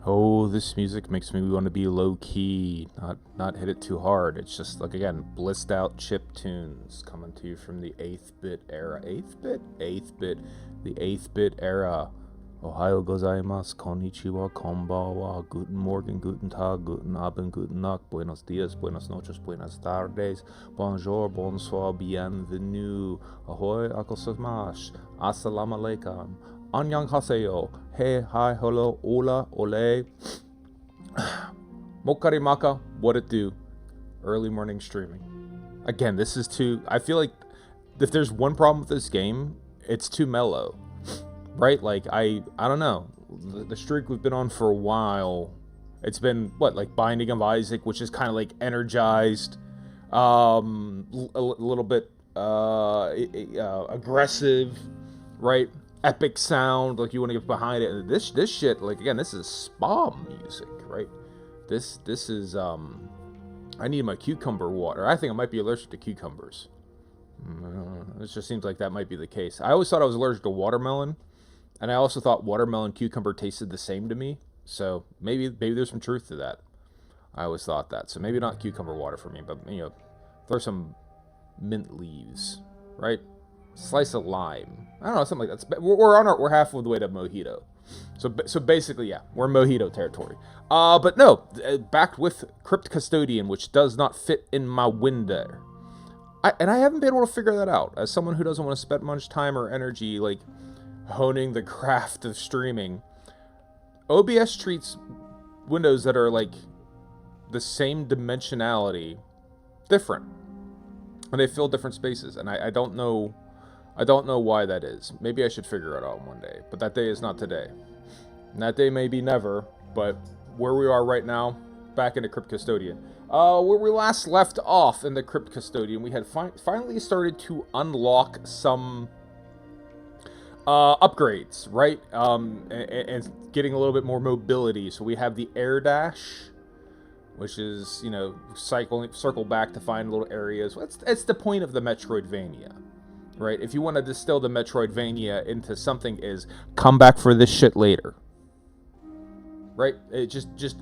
Oh, this music makes me want to be low key, not hit it too hard. It's just like, again, blissed out chip tunes coming to you from the 8th-bit era. 8th-bit? 8th-bit. The 8th-bit era. Ohayo gozaimasu, konnichiwa, konbanwa, guten Morgen, guten Tag, guten Abend, guten Nacht, buenos dias, buenas noches, buenas tardes, bonjour, bonsoir, bienvenue, ahoy, akosemash, assalamu alaikum, annyeonghaseyo, hey, hi, hello, hola, ole, mokarimaka, what it do, early morning streaming. Again, this is too, I feel like if there's one problem with this game, it's too mellow. Right? Like, I don't know. The streak we've been on for a while, it's been, what, like Binding of Isaac, which is kind of like energized, a little bit aggressive, right? Epic sound, like you want to get behind it. And this shit, like, again, this is spa music, right? This is, I need my cucumber water. I think I might be allergic to cucumbers. It just seems like that might be the case. I always thought I was allergic to watermelon. And I also thought watermelon cucumber tasted the same to me. So maybe there's some truth to that. I always thought that. So maybe not cucumber water for me, but, throw some mint leaves, right? Slice of lime. I don't know, something like that. We're half of the way to mojito. So basically, yeah, we're mojito territory. But no, back with Crypt Custodian, which does not fit in my window. And I haven't been able to figure that out. As someone who doesn't want to spend much time or energy, like, honing the craft of streaming, OBS treats windows that are like the same dimensionality different, and they fill different spaces, and I don't know why that is. Maybe I should figure it out one day, but that day is not today, and that day may be never. But where we are right now, back into Crypt Custodian, where we last left off in the Crypt Custodian, we had finally started to unlock some upgrades, right? And getting a little bit more mobility. So we have the air dash, which is, circle back to find little areas. It's the point of the Metroidvania, right? If you want to distill the Metroidvania into something, is come back for this shit later, right? It just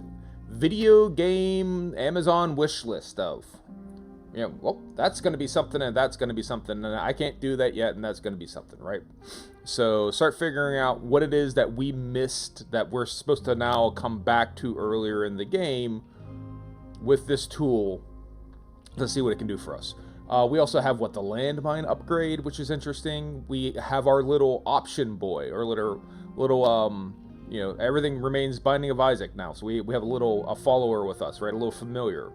video game Amazon wish list of, well, that's going to be something, and that's going to be something, and I can't do that yet, and that's going to be something, right? So start figuring out what it is that we missed that we're supposed to now come back to earlier in the game with this tool to see what it can do for us. We also have, the landmine upgrade, which is interesting. We have our little option boy, or little everything remains Binding of Isaac now. So we have a follower with us, right? A little familiar.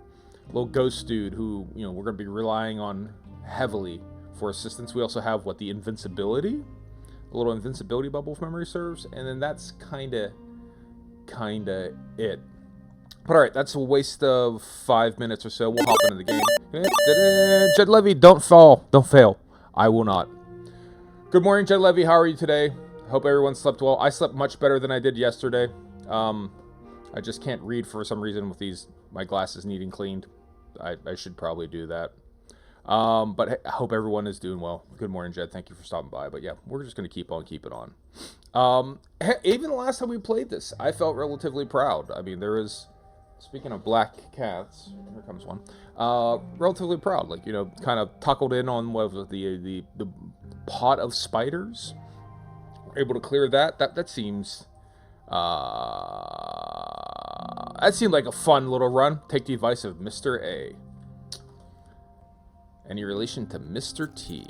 Little ghost dude who, we're going to be relying on heavily for assistance. We also have, the invincibility? A little invincibility bubble, if memory serves. And then that's kind of it. But alright, that's a waste of 5 minutes or so. We'll hop into the game. Jed Levy, don't fail. I will not. Good morning, Jed Levy. How are you today? Hope everyone slept well. I slept much better than I did yesterday. I just can't read for some reason with my glasses needing cleaned. I should probably do that. But hey, I hope everyone is doing well. Good morning, Jed. Thank you for stopping by. But yeah, we're just going to keep it on. Even the last time we played this, I felt relatively proud. I mean, there is, speaking of black cats, here comes one, relatively proud. Like, kind of tuckled in on the pot of spiders. Able to clear that. That seems... that seemed like a fun little run. Take the advice of Mr. A. Any relation to Mr. T?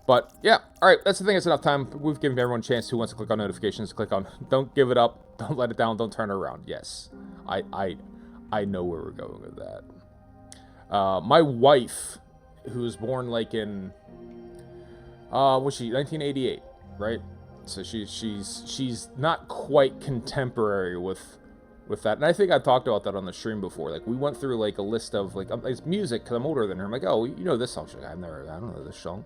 But yeah, alright, that's the thing. It's enough time. We've given everyone a chance who wants to click on notifications. Click on, don't give it up, don't let it down, don't turn it around. Yes, I know where we're going with that. My wife, who was born like in, was she 1988, right? So she's not quite contemporary with that. And I think I talked about that on the stream before. Like, we went through like a list of like, it's music, because I'm older than her. I'm like, oh, you know this song? She's like, I don't know this song.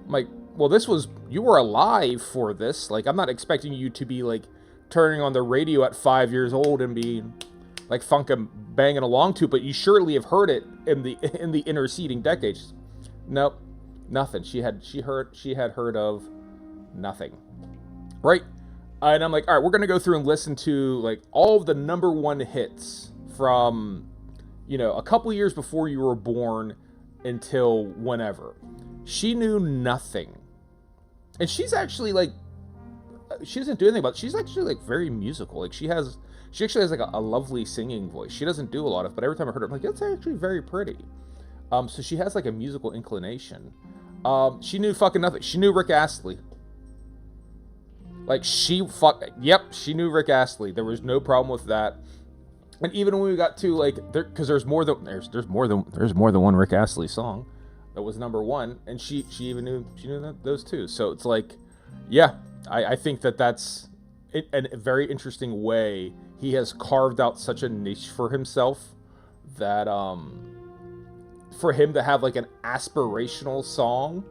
I'm like, well, you were alive for this. Like, I'm not expecting you to be like turning on the radio at 5 years old and be like funkin' banging along to, but you surely have heard it in the interceding decades. Nope, nothing. She had heard of nothing. Right? And I'm like, all right, we're going to go through and listen to, like, all of the #1 hits from, you know, a couple years before you were born until whenever. She knew nothing. And she's actually, like, she doesn't do anything, but she's actually, like, very musical. Like, she actually has, like, a lovely singing voice. She doesn't do a lot of, but every time I heard her, I'm like, that's actually very pretty. So she has, like, a musical inclination. She knew fucking nothing. She knew Rick Astley. Like, she knew Rick Astley. There was no problem with that. And even when we got to, like, because there's more than one Rick Astley song that was #1, and she even knew those two. So it's like, yeah, I think that's a very interesting way he has carved out such a niche for himself that for him to have, like, an aspirational song,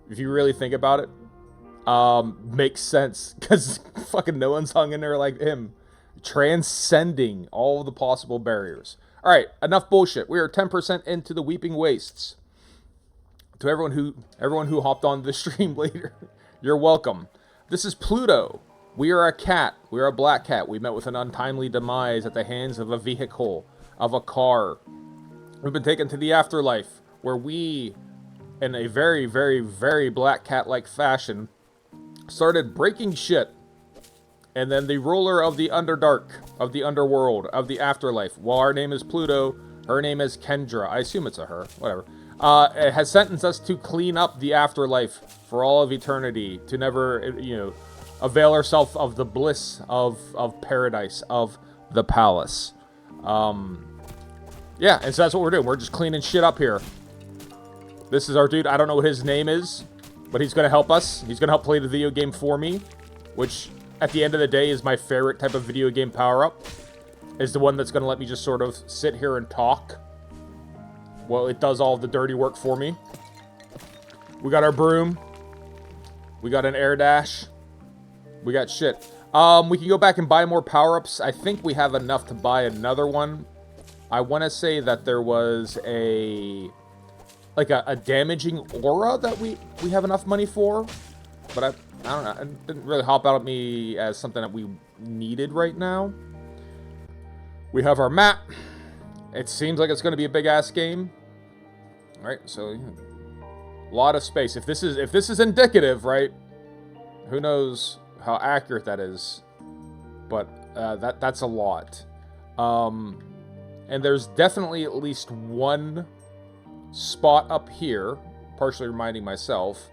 if you really think about it, makes sense, because fucking no one's hung in there like him, transcending all the possible barriers. All right, enough bullshit. We are 10% into the Weeping Wastes. To everyone who hopped on the stream later, you're welcome. This is Pluto. We are a cat. We are a black cat. We met with an untimely demise at the hands of a vehicle, of a car. We've been taken to the afterlife, where we, in a very, very, very black cat-like fashion, started breaking shit. And then the ruler of the Underdark, of the underworld, of the afterlife, while our name is Pluto, her name is Kendra. I assume it's a her, whatever. It has sentenced us to clean up the afterlife for all of eternity, to never, avail ourselves of the bliss of paradise, of the palace. Yeah, and so that's what we're doing. We're just cleaning shit up here. This is our dude. I don't know what his name is, but he's going to help us. He's going to help play the video game for me, which, at the end of the day, is my favorite type of video game power-up. Is the one that's going to let me just sort of sit here and talk. Well, it does all the dirty work for me. We got our broom. We got an air dash. We got shit. We can go back and buy more power-ups. I think we have enough to buy another one. I want to say that there was a damaging aura that we have enough money for. But I don't know. It didn't really hop out at me as something that we needed right now. We have our map. It seems like it's going to be a big-ass game. Right, so a lot of space. If this is indicative, right? Who knows how accurate that is? But that's a lot. And there's definitely at least one spot up here, partially reminding myself,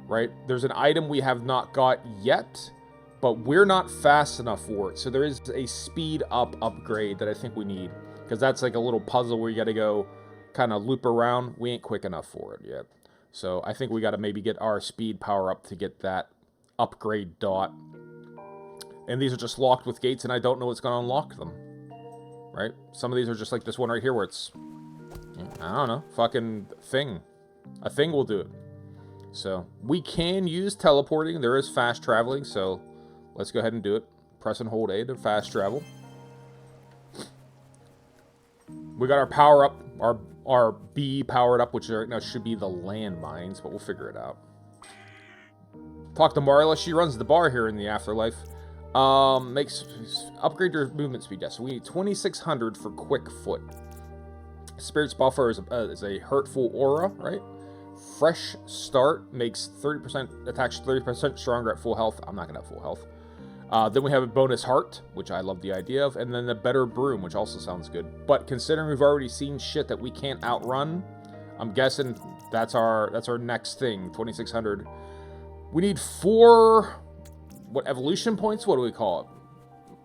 right? There's an item we have not got yet, but we're not fast enough for it. So there is a speed up upgrade that I think we need, because that's like a little puzzle where you got to go kind of loop around. We ain't quick enough for it yet. So I think we got to maybe get our speed power up to get that upgrade dot. And these are just locked with gates, and I don't know what's going to unlock them. Right? Some of these are just like this one right here where it's, I don't know, fucking thing. A thing will do it. So we can use teleporting. There is fast traveling, so let's go ahead and do it. Press and hold A to fast travel. We got our power up, our B powered up, which right now should be the landmines, but we'll figure it out. Talk to Marla. She runs the bar here in the afterlife. Upgrade your movement speed. Yes, so we need 2,600 for quick foot. Spirit's buffer is a hurtful aura, right? Fresh start makes 30% attacks 30% stronger at full health. I'm not gonna have full health. Then we have a bonus heart, which I love the idea of, and then the better broom, which also sounds good. But considering we've already seen shit that we can't outrun, I'm guessing that's our next thing. 2,600. We need 4. What, evolution points? What do we call it?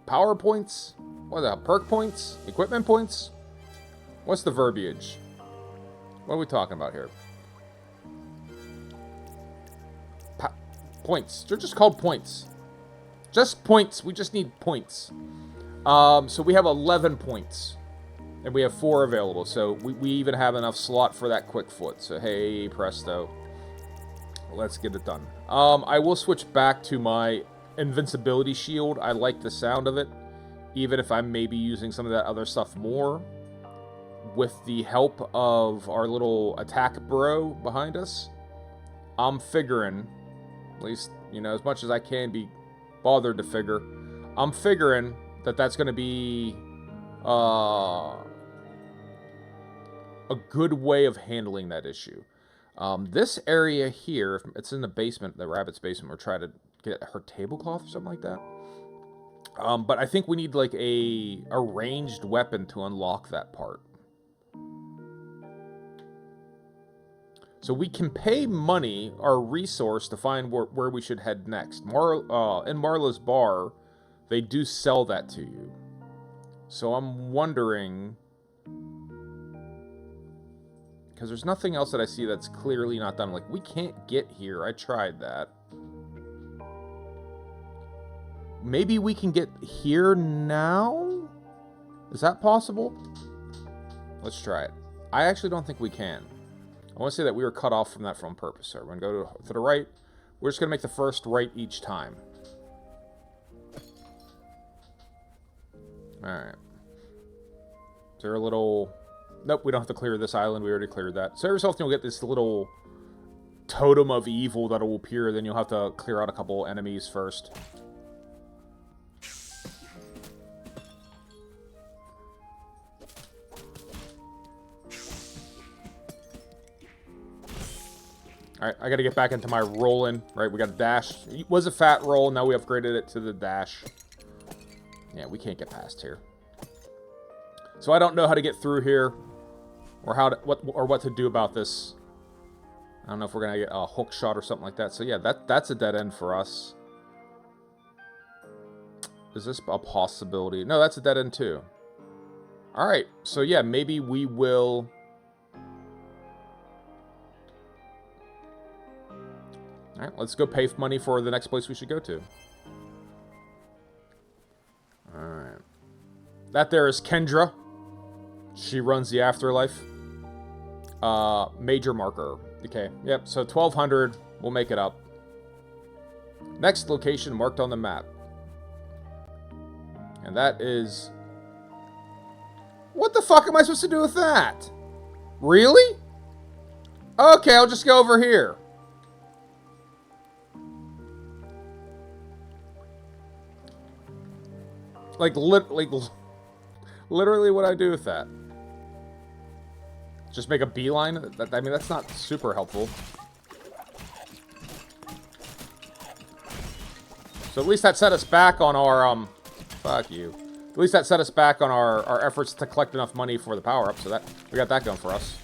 Power points? What are the perk points? Equipment points? What's the verbiage? What are we talking about here? Points. They're just called points. Just points. We just need points. So we have 11 points. And we have 4 available. So we even have enough slot for that quick foot. So hey, presto. Let's get it done. I will switch back to my invincibility shield. I like the sound of it, even if I'm maybe using some of that other stuff more. With the help of our little attack bro behind us, I'm figuring, at least, as much as I can be bothered to figure. I'm figuring that that's going to be a good way of handling that issue. This area here, it's in the basement, the rabbit's basement. We're trying to get her tablecloth or something like that. But I think we need like a ranged weapon to unlock that part. So we can pay money, our resource, to find where we should head next. In Marla's bar, they do sell that to you. So I'm wondering, because there's nothing else that I see that's clearly not done. Like, we can't get here. I tried that. Maybe we can get here now? Is that possible? Let's try it. I actually don't think we can. I want to say that we were cut off from that on purpose. So we're going to go to the right. We're just going to make the first right each time. Alright. Is there a little... Nope, we don't have to clear this island. We already cleared that. So every so often you'll get this little totem of evil that will appear. Then you'll have to clear out a couple enemies first. Alright, I gotta get back into my rolling. Right, we got a dash. It was a fat roll, now we upgraded it to the dash. Yeah, we can't get past here. So I don't know how to get through here. Or what to do about this. I don't know if we're gonna get a hook shot or something like that. So yeah, that's a dead end for us. Is this a possibility? No, that's a dead end too. Alright, so yeah, maybe we will... Alright, let's go pay money for the next place we should go to. Alright. That there is Kendra. She runs the afterlife. Major marker. Okay, yep, so 1200. We'll make it up. Next location marked on the map. And that is... What the fuck am I supposed to do with that? Really? Okay, I'll just go over here. Literally what I do with that. Just make a beeline? I mean, that's not super helpful. So at least that set us back on our, fuck you. At least that set us back on our efforts to collect enough money for the power-up, so that, we got that going for us.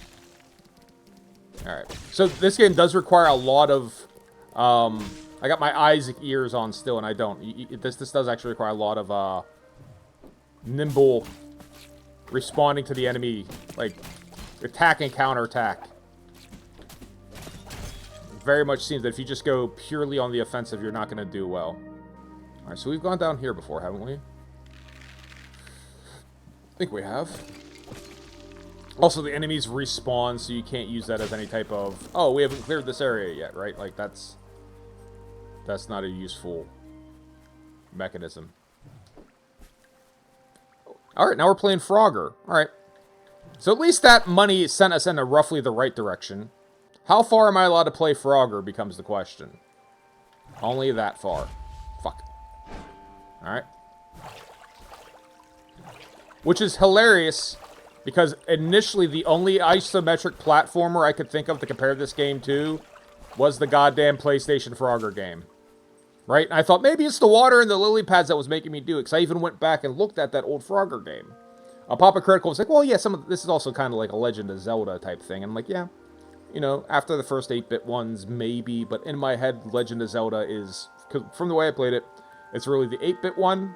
Alright. So this game does require a lot of, I got my Isaac ears on still, and I don't. This does actually require a lot of, nimble responding to the enemy, like, attack and counterattack. Very much seems that if you just go purely on the offensive, you're not going to do well. Alright, so we've gone down here before, haven't we? I think we have. Also, the enemies respawn, so you can't use that as any type of... Oh, we haven't cleared this area yet, right? Like, that's not a useful mechanism. Alright, now we're playing Frogger. Alright. So at least that money sent us in roughly the right direction. How far am I allowed to play Frogger becomes the question. Only that far. Fuck. Alright. Which is hilarious, because initially the only isometric platformer I could think of to compare this game to was the goddamn PlayStation Frogger game. Right? And I thought, maybe it's the water and the lily pads that was making me do it, because I even went back and looked at that old Frogger game. Papa Critical was like, well, yeah, this is also kind of like a Legend of Zelda type thing. And I'm like, yeah, you know, after the first 8-bit ones, maybe, but in my head, Legend of Zelda is, cause from the way I played it, it's really the 8-bit one,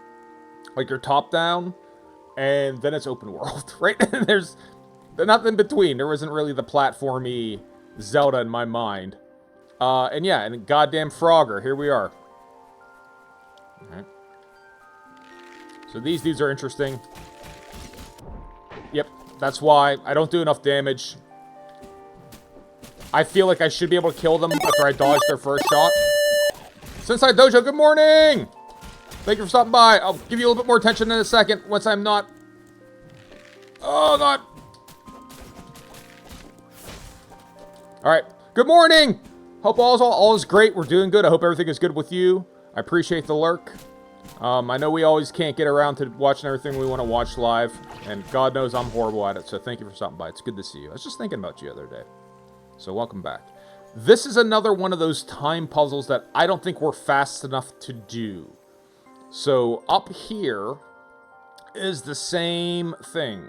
like your top-down, and then it's open world, right? There's nothing in between. There wasn't really the platformy Zelda in my mind. And yeah, and goddamn Frogger, here we are. Alright. So these dudes are interesting. Yep, that's why I don't do enough damage. I feel like I should be able to kill them after I dodge their first shot. Sensei Dojo, good morning! Thank you for stopping by. I'll give you a little bit more attention in a second once I'm not... Oh, God! Alright, good morning! Hope all is great. We're doing good. I hope everything is good with you. I appreciate the lurk. I know we always can't get around to watching everything we want to watch live, and God knows I'm horrible at it, so thank you for stopping by. It's good to see you. I was just thinking about you the other day. So welcome back. This is another one of those time puzzles that I don't think we're fast enough to do. So up here is the same thing,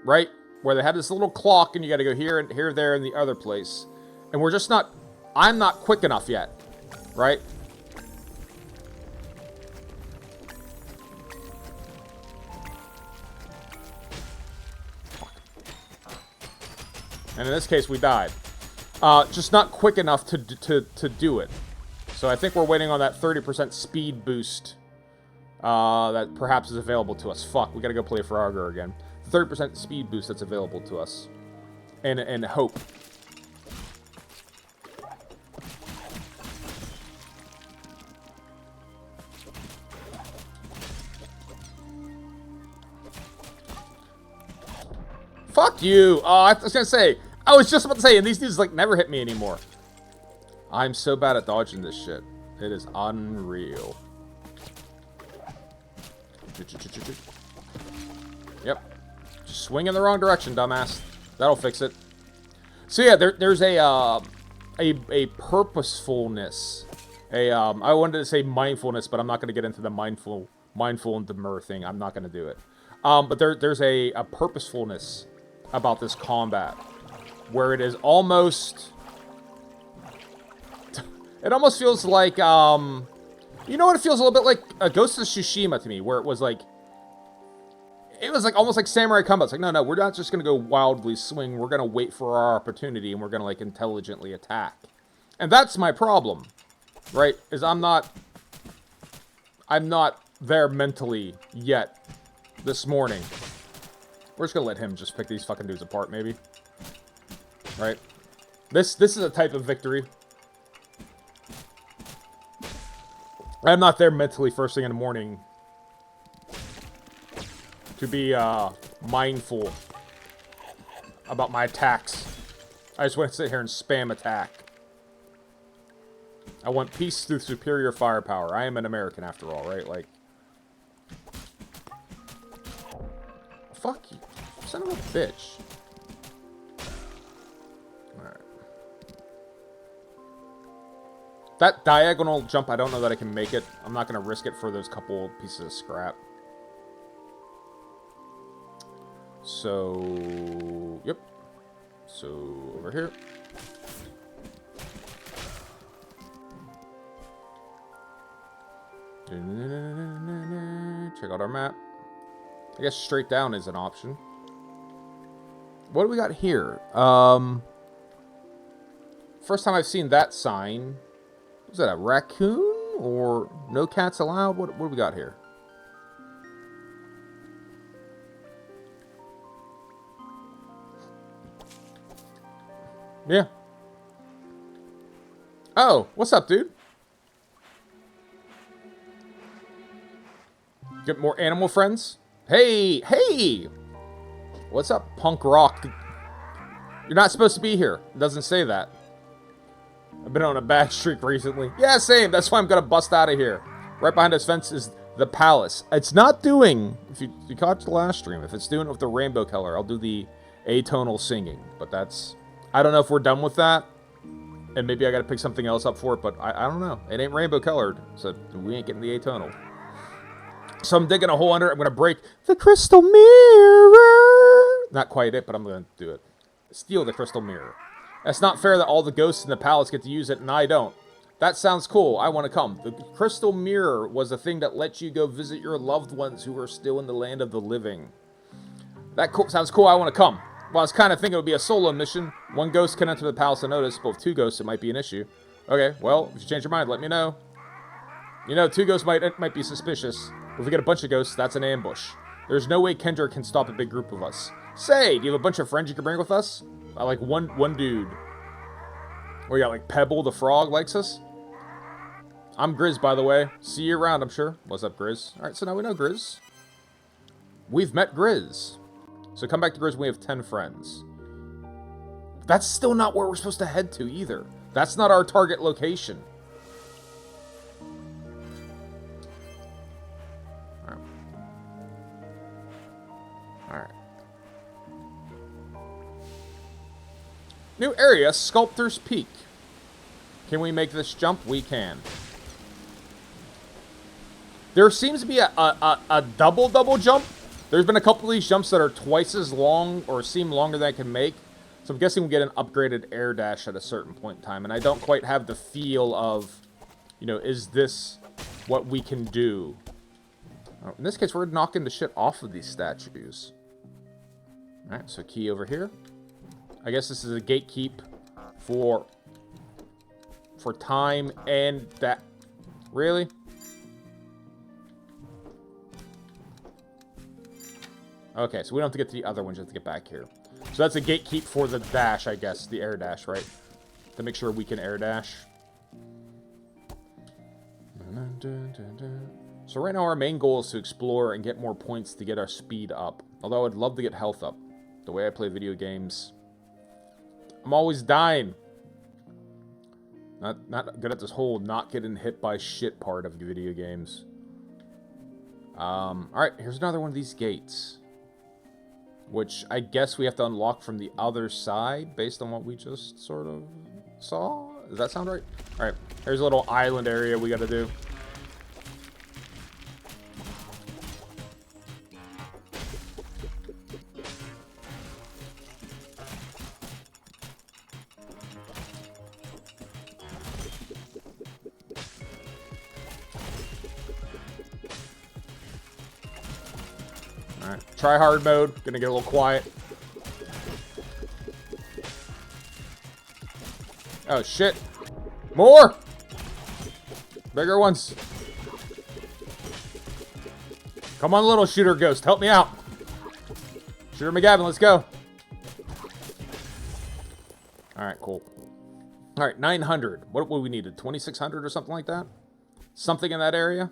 right? Where they have this little clock and you got to go here and here, there, and the other place. And we're just not, I'm not quick enough yet, right? And in this case, we died. Just not quick enough to do it. So I think we're waiting on that 30% speed boost that perhaps is available to us. Fuck, we gotta go play Frogger again. 30% speed boost that's available to us. And hope. Fuck you! Oh, I was gonna say, I was just about to say, and these dudes, like, never hit me anymore. I'm so bad at dodging this shit. It is unreal. Yep. Just swing in the wrong direction, dumbass. That'll fix it. So yeah, there's a purposefulness. I wanted to say mindfulness, but I'm not gonna get into the mindful and demur thing. I'm not gonna do it. But there's a purposefulness about this combat, where it is almost... It almost feels like, you know what? It feels a little bit like a Ghost of Tsushima to me, where it was like almost like Samurai Combat. It's like, no, we're not just going to go wildly swing. We're going to wait for our opportunity, and we're going to, like, intelligently attack. And that's my problem, right? Is I'm not there mentally yet this morning. We're just going to let him just pick these fucking dudes apart, maybe. Right? This is a type of victory. I'm not there mentally first thing in the morning to be mindful about my attacks. I just want to sit here and spam attack. I want peace through superior firepower. I am an American after all, right? Like, fuck you, son of a bitch. That diagonal jump, I don't know that I can make it. I'm not going to risk it for those couple pieces of scrap. So, yep. So, over here. Check out our map. I guess straight down is an option. What do we got here? First time I've seen that sign. Is that a raccoon or no cats allowed? What do we got here? Yeah. Oh, what's up, dude? Get more animal friends? Hey! What's up, punk rock? You're not supposed to be here. It doesn't say that. I've been on a bad streak recently. Yeah, same. That's why I'm going to bust out of here. Right behind this fence is the palace. It's not doing, if you caught the last stream, if it's doing it with the rainbow color, I'll do the atonal singing. But that's, I don't know if we're done with that. And maybe I got to pick something else up for it, but I don't know. It ain't rainbow colored, so we ain't getting the atonal. So I'm digging a hole under it. I'm going to break the crystal mirror. Not quite it, but I'm going to do it. Steal the crystal mirror. It's not fair that all the ghosts in the palace get to use it and I don't. That sounds cool. I want to come. The crystal mirror was a thing that lets you go visit your loved ones who are still in the land of the living. That sounds cool. I want to come. Well, I was kind of thinking it would be a solo mission. One ghost can enter the palace unnoticed, but with two ghosts, it might be an issue. Okay, well, if you change your mind, let me know. You know, two ghosts might be suspicious. If we get a bunch of ghosts, that's an ambush. There's no way Kendra can stop a big group of us. Say, do you have a bunch of friends you can bring with us? I like one dude. Or you got like Pebble the frog likes us. I'm Grizz, by the way. See you around, I'm sure. What's up, Grizz? Alright, so now we know Grizz. We've met Grizz. So come back to Grizz when we have 10 friends. That's still not where we're supposed to head to either. That's not our target location. Alright. New area, Sculptor's Peak. Can we make this jump? We can. There seems to be a double jump. There's been a couple of these jumps that are twice as long or seem longer than I can make. So I'm guessing we get an upgraded air dash at a certain point in time. And I don't quite have the feel of, you know, is this what we can do? In this case, we're knocking the shit off of these statues. Alright, so key over here. I guess this is a gatekeep for time and that... Really? Okay, so we don't have to get to the other ones, just have to get back here. So that's a gatekeep for the dash, I guess. The air dash, right? To make sure we can air dash. So right now our main goal is to explore and get more points to get our speed up. Although I'd love to get health up. The way I play video games, I'm always dying. Not good at this whole not getting hit by shit part of video games. Alright, here's another one of these gates. Which I guess we have to unlock from the other side, based on what we just sort of saw? Does that sound right? Alright, here's a little island area we gotta do. Alright, try hard mode. Gonna get a little quiet. Oh, shit. More! Bigger ones. Come on, little shooter ghost. Help me out. Shooter McGavin, let's go. Alright, cool. Alright, 900. What we needed? 2,600 or something like that? Something in that area?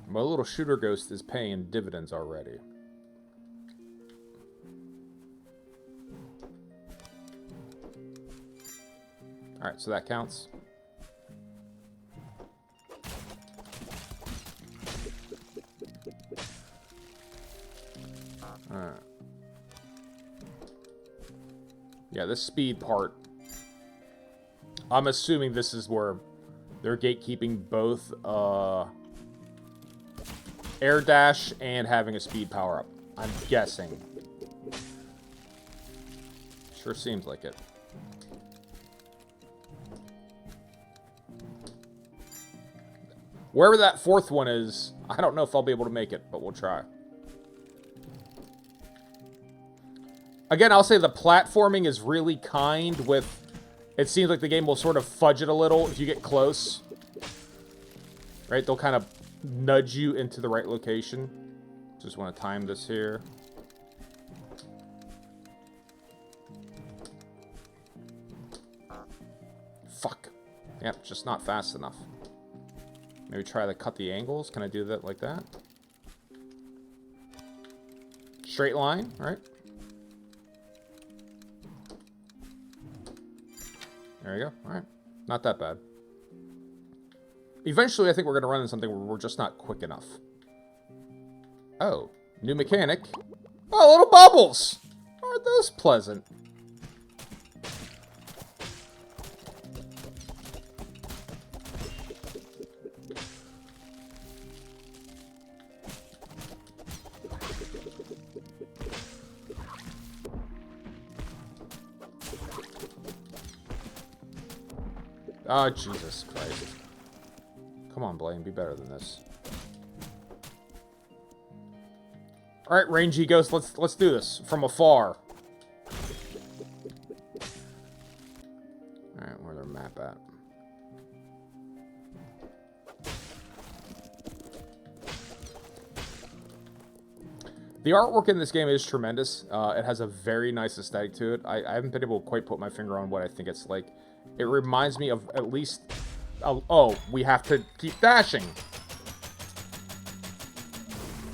My little shooter ghost is paying dividends already. Alright, so that counts. Alright. Yeah, this speed part. I'm assuming this is where they're gatekeeping both, air dash and having a speed power-up. I'm guessing. Sure seems like it. Wherever that fourth one is, I don't know if I'll be able to make it, but we'll try. Again, I'll say the platforming is really kind with... It seems like the game will sort of fudge it a little if you get close. Right? They'll kind of nudge you into the right location. Just want to time this here. Fuck. Yep, just not fast enough. Maybe try to cut the angles. Can I do that like that? Straight line, right? There you go. Alright. Not that bad. Eventually, I think we're going to run into something where we're just not quick enough. Oh. New mechanic. Oh, little bubbles! Aren't those pleasant? Oh, Jesus Christ. Come on, Blaine, be better than this. Alright, rangy ghost, let's do this. From afar. Alright, where's our map at? The artwork in this game is tremendous. It has a very nice aesthetic to it. I haven't been able to quite put my finger on what I think it's like. It reminds me of at least... Oh, we have to keep dashing.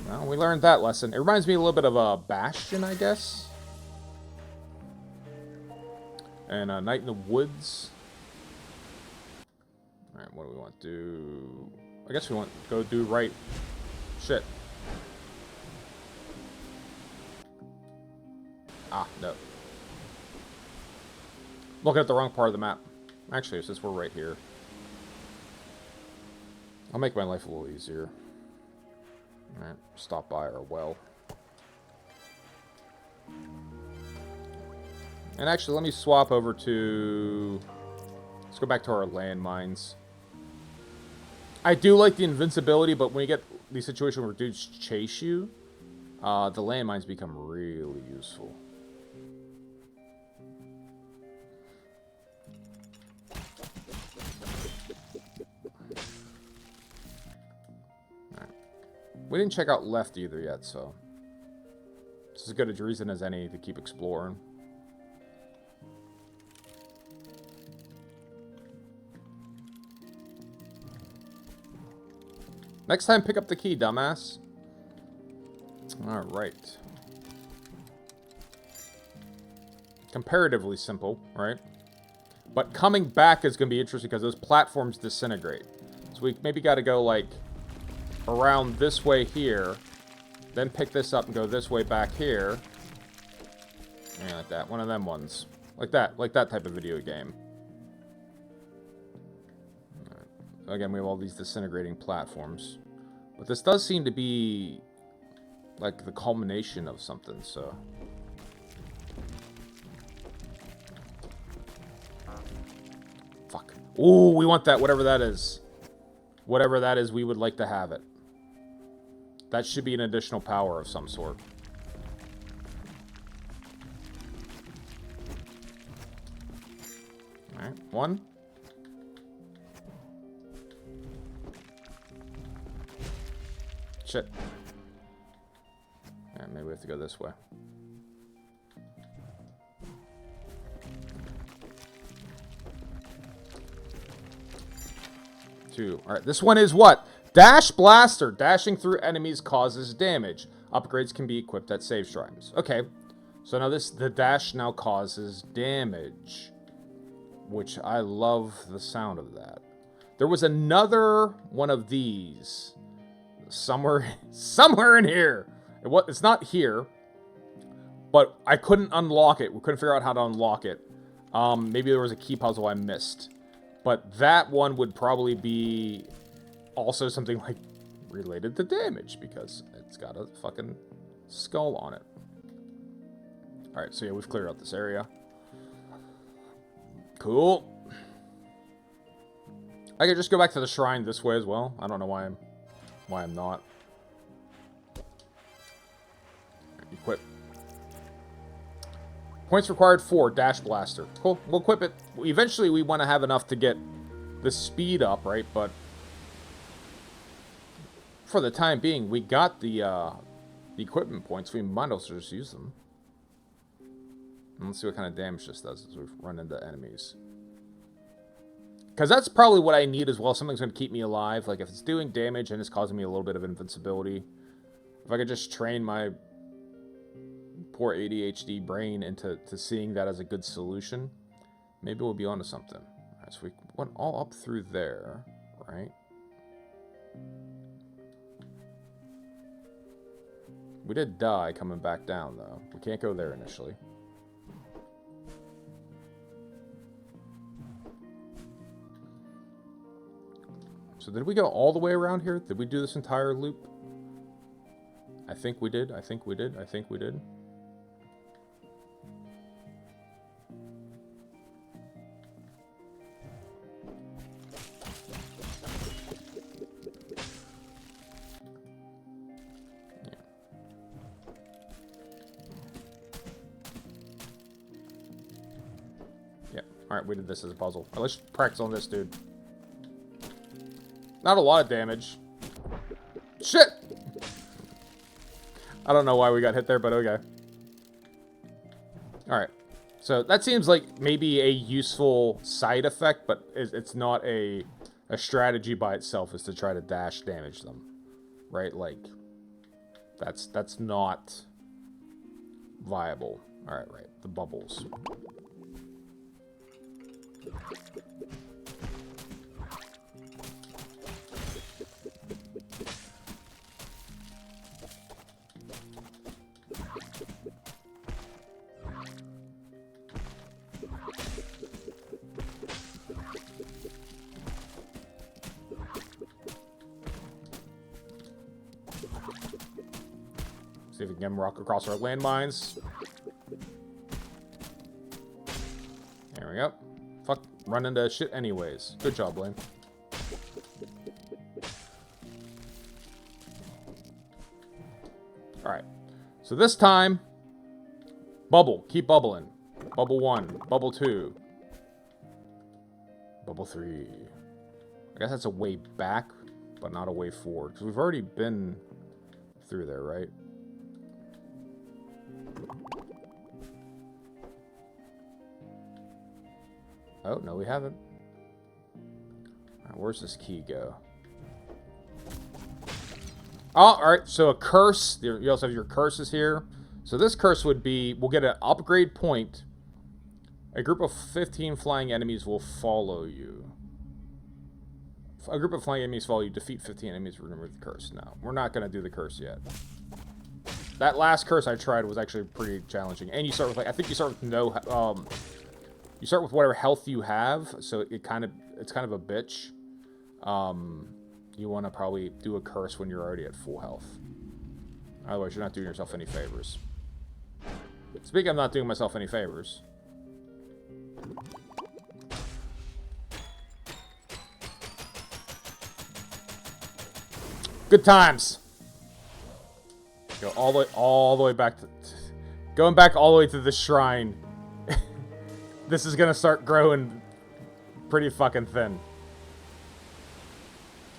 Well, we learned that lesson. It reminds me a little bit of a Bastion, I guess. And Night in the Woods. Alright, what do we want to do? I guess we want to go do right. Shit. Ah, no. Looking at the wrong part of the map. Actually, since we're right here, I'll make my life a little easier. Alright, stop by our well. And actually, let me swap over to... Let's go back to our landmines. I do like the invincibility, but when you get the situation where dudes chase you, the landmines become really useful. Alright. We didn't check out left either yet, so... This is as good a reason as any to keep exploring. Next time, pick up the key, dumbass. Alright. Comparatively simple, right? But coming back is going to be interesting because those platforms disintegrate. So we maybe got to go, like, around this way here. Then pick this up and go this way back here. Yeah, like that. One of them ones. Like that type of video game. Again, we have all these disintegrating platforms. But this does seem to be like the culmination of something, so... Fuck. Ooh, we want that, whatever that is. Whatever that is, we would like to have it. That should be an additional power of some sort. Alright, one. Shit. Yeah, maybe we have to go this way. Two. Alright, this one is what? Dash Blaster. Dashing through enemies causes damage. Upgrades can be equipped at save shrines. Okay. So now the dash now causes damage. Which I love the sound of that. There was another one of these. Somewhere in here. It's not here, but I couldn't unlock it. We couldn't figure out how to unlock it. Maybe there was a key puzzle I missed, but that one would probably be also something like related to damage because it's got a fucking skull on it. All right, so yeah, we've cleared out this area. Cool. I could just go back to the shrine this way as well. I don't know why I'm not. Equip. Points required 4, Dash Blaster. Cool, we'll equip it. Eventually we want to have enough to get the speed up, right? But for the time being, we got the equipment points. We might also just use them. And let's see what kind of damage this does as we run into enemies. Because that's probably what I need as well. Something's going to keep me alive. Like, if it's doing damage and it's causing me a little bit of invincibility. If I could just train my poor ADHD brain into seeing that as a good solution, maybe we'll be onto something. All right, so we went all up through there, right? We did die coming back down, though. We can't go there initially. So did we go all the way around here? Did we do this entire loop? I think we did. I think we did. I think we did. Yeah. Yeah. All right, we did this as a puzzle. All right, let's practice on this, dude. Not a lot of damage. Shit! I don't know why we got hit there, but okay. Alright. So that seems like maybe a useful side effect, but it's not a strategy by itself is to try to dash damage them. Right? Like, that's not viable. Alright, right. The bubbles. See if we can get him rock across our landmines. There we go. Fuck, run into shit anyways. Good job, Blaine. Alright. So this time, bubble. Keep bubbling. Bubble 1. Bubble 2. Bubble 3. I guess that's a way back, but not a way forward. Because we've already been through there, right? Oh, no, we haven't. Right, where's this key go? Oh, alright, so a curse. You also have your curses here. So this curse would be, we'll get an upgrade point. A group of 15 flying enemies will follow you. A group of flying enemies follow you. Defeat 15 enemies. Remember the curse. No, we're not going to do the curse yet. That last curse I tried was actually pretty challenging. And you start with, like, I think you start with no, you start with whatever health you have, so it's kind of a bitch. You want to probably do a curse when you're already at full health. Otherwise, you're not doing yourself any favors. Speaking of not doing myself any favors. Good times. Go all the way back to... Going back all the way to the shrine. This is gonna start growing pretty fucking thin.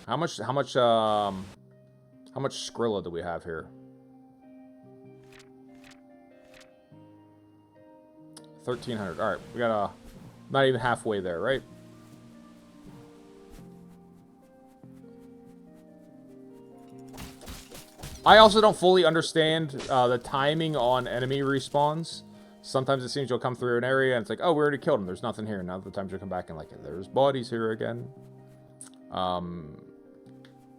How much Skrilla do we have here? 1,300. Alright, we got not even halfway there, right? I also don't fully understand the timing on enemy respawns. Sometimes it seems you'll come through an area and it's like, oh, we already killed him. There's nothing here. And other times you'll come back and like, there's bodies here again.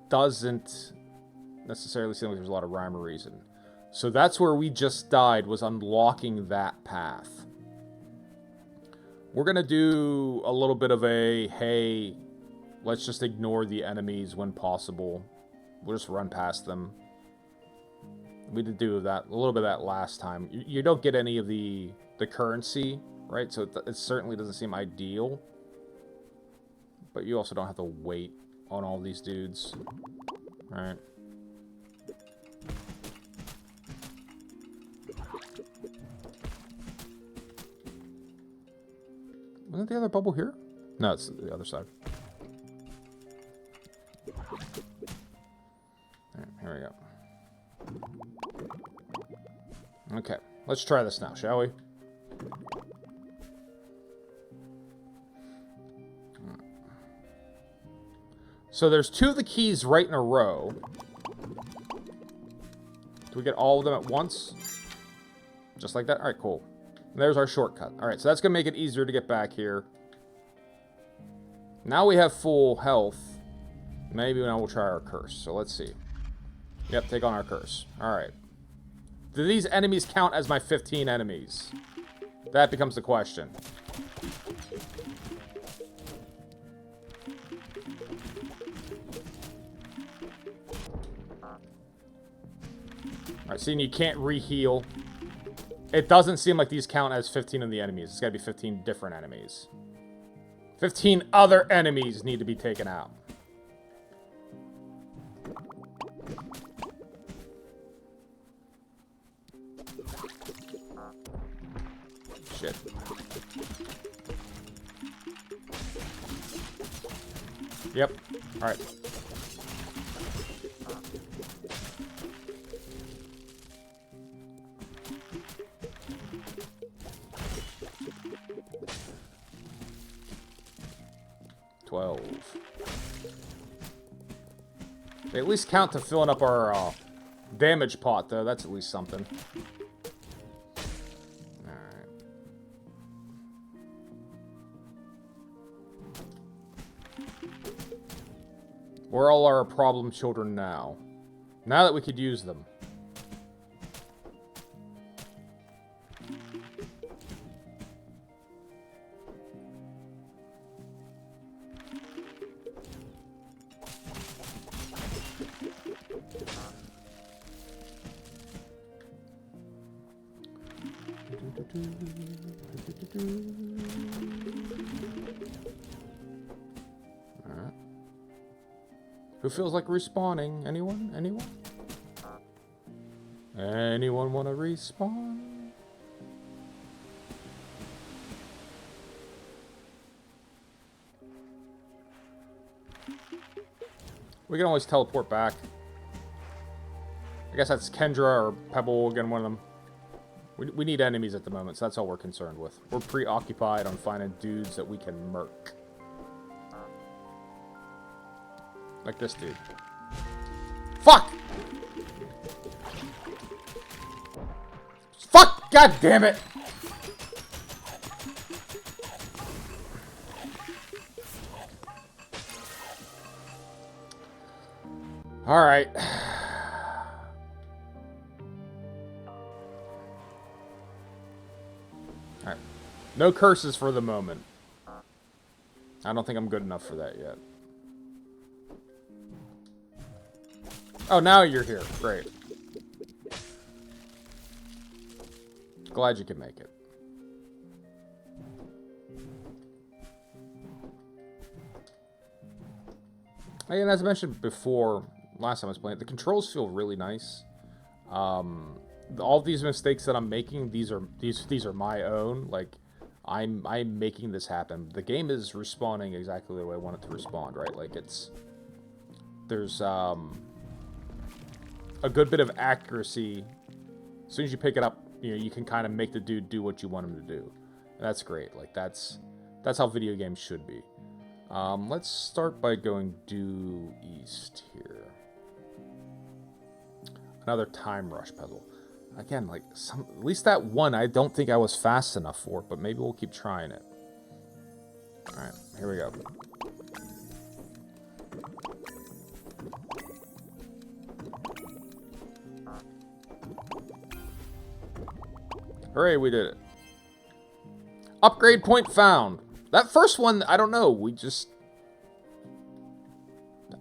Doesn't necessarily seem like there's a lot of rhyme or reason. So that's where we just died, was unlocking that path. We're going to do a little bit of a, hey, let's just ignore the enemies when possible. We'll just run past them. We did do that, a little bit of that last time. You don't get any of the currency, right? So it certainly doesn't seem ideal. But you also don't have to wait on all these dudes. Alright. Wasn't the other bubble here? No, it's the other side. Alright, here we go. Okay, let's try this now, shall we? So there's 2 of the keys right in a row. Do we get all of them at once? Just like that? Alright, cool. And there's our shortcut. Alright, so that's going to make it easier to get back here. Now we have full health. Maybe now we'll try our curse. So let's see. Yep, take on our curse. Alright. Do these enemies count as my 15 enemies? That becomes the question. Alright, seeing you can't re-heal. It doesn't seem like these count as 15 of the enemies. It's gotta be 15 different enemies. 15 other enemies need to be taken out. Shit. Yep. Alright. They at least count to filling up our damage pot, though. That's at least something. Alright. Where all our problem children now? Now that we could use them. Alright. Who feels like respawning? Anyone? Anyone? Anyone want to respawn? We can always teleport back. I guess that's Kendra or Pebble, again, one of them. We need enemies at the moment, so that's all we're concerned with. We're preoccupied on finding dudes that we can murk. Like this dude. Fuck! Fuck! God damn it! Alright. Alright. No curses for the moment. I don't think I'm good enough for that yet. Oh, now you're here. Great. Glad you can make it. And as I mentioned before, last time I was playing, the controls feel really nice. All these mistakes that I'm making, these are my own. Like, I'm making this happen. The game is responding exactly the way I want it to respond, right? Like, there's a good bit of accuracy. As soon as you pick it up, you know, you can kind of make the dude do what you want him to do. And that's great. Like, that's how video games should be. Let's start by going due east here. Another time rush puzzle. Again, like, at least that one, I don't think I was fast enough for, but maybe we'll keep trying it. Alright, here we go. Hooray, we did it. Upgrade point found. That first one, I don't know.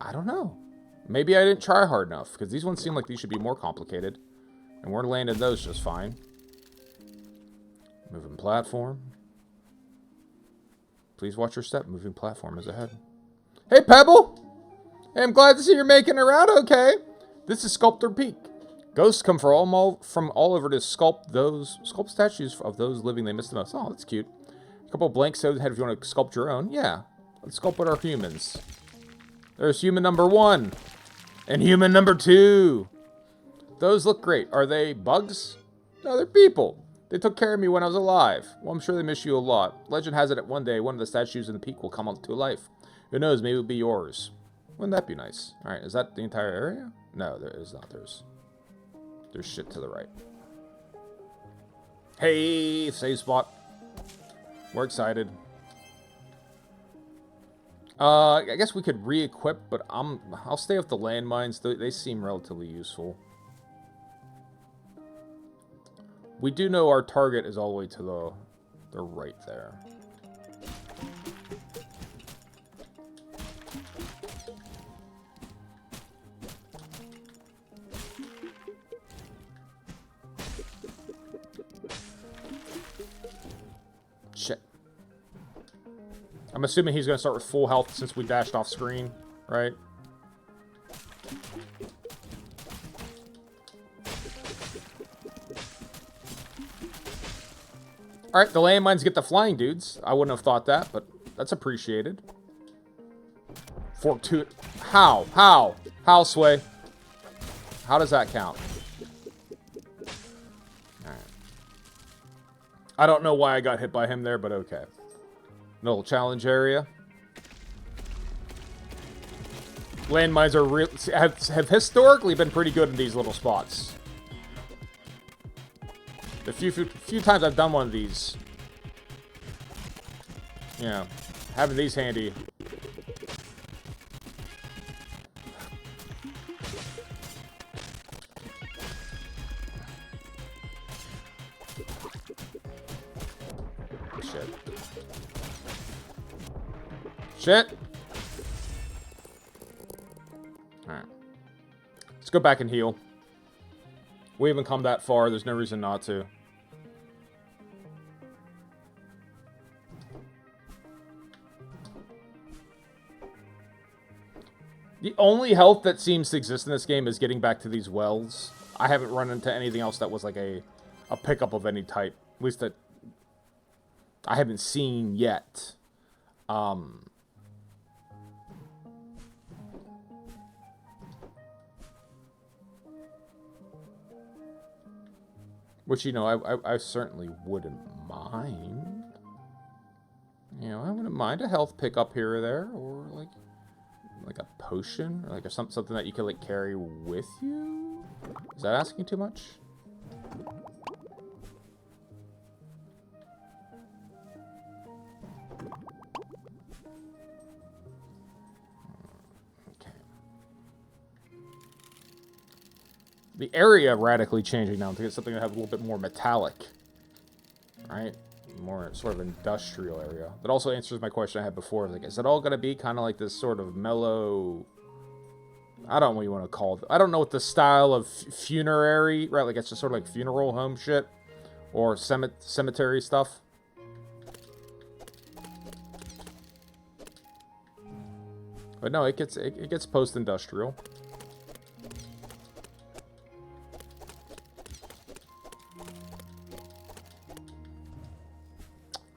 I don't know. Maybe I didn't try hard enough, because these ones seem like these should be more complicated. And we're landing those just fine. Moving platform. Please watch your step. Moving platform is ahead. Hey, Pebble! Hey, I'm glad to see you're making it around okay. This is Sculptor Peak. Ghosts come from all over to sculpt statues of those living they missed the most. Oh, that's cute. A couple of blanks ahead if you want to sculpt your own. Yeah, let's sculpt with our humans. There's human number 1. And human number 2. Those look great. Are they bugs? No, they're people. They took care of me when I was alive. Well, I'm sure they miss you a lot. Legend has it that one day, one of the statues in the peak will come to life. Who knows, maybe it'll be yours. Wouldn't that be nice? Alright, is that the entire area? No, there is not. There's shit to the right. Hey, save spot. We're excited. I guess we could re-equip, but I'll stay with the landmines. They seem relatively useful. We do know our target is all the way to the right there. Shit. I'm assuming he's going to start with full health since we dashed off screen, right? Alright, the landmines get the flying dudes. I wouldn't have thought that, but that's appreciated. Fork to it. How? How? How, Sway? How does that count? Alright. I don't know why I got hit by him there, but okay. Little challenge area. Landmines are have historically been pretty good in these little spots. The few times I've done one of these, yeah, having these handy. Shit. Shit. Alright. Let's go back and heal. We haven't come that far. There's no reason not to. The only health that seems to exist in this game is getting back to these wells. I haven't run into anything else that was like a pickup of any type. At least that I haven't seen yet. Which, you know, I certainly wouldn't mind. You know, I wouldn't mind a health pickup here or there, or like a potion, or like something that you can like carry with you. Is that asking too much? Okay. The area radically changing now to get something that has a little bit more metallic, right? More sort of industrial area. That also answers my question I had before. Like, is it all going to be kind of like this sort of mellow... I don't know what you want to call it. I don't know what the style of funerary, right? Like, it's just sort of like funeral home shit. Or cemetery stuff. But no, it gets post-industrial.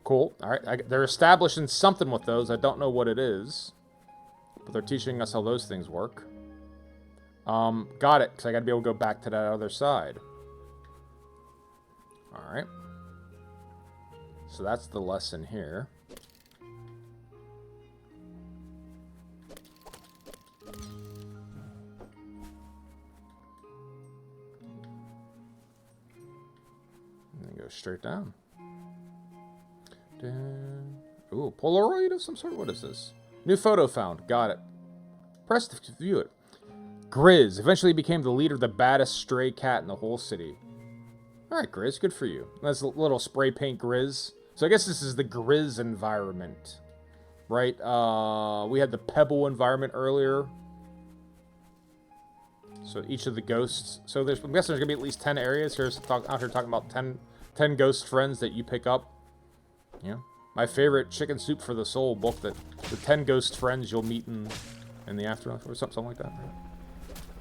Cool. All right, they're establishing something with those. I don't know what it is, but they're teaching us how those things work. Got it, because I got to be able to go back to that other side. All right. So that's the lesson here. And then go straight down. Ooh, Polaroid of some sort? What is this? New photo found. Got it. Press to view it. Grizz eventually became the leader of the baddest stray cat in the whole city. Alright, Grizz, good for you. That's a little spray paint Grizz. So I guess this is the Grizz environment. Right? We had the Pebble environment earlier. So each of the ghosts. So I'm guessing there's going to be at least 10 areas. Here's out here talking about 10 ghost friends that you pick up. Yeah, my favorite Chicken Soup for the Soul book, that the 10 ghost friends you'll meet in the afterlife, or something like that. Right?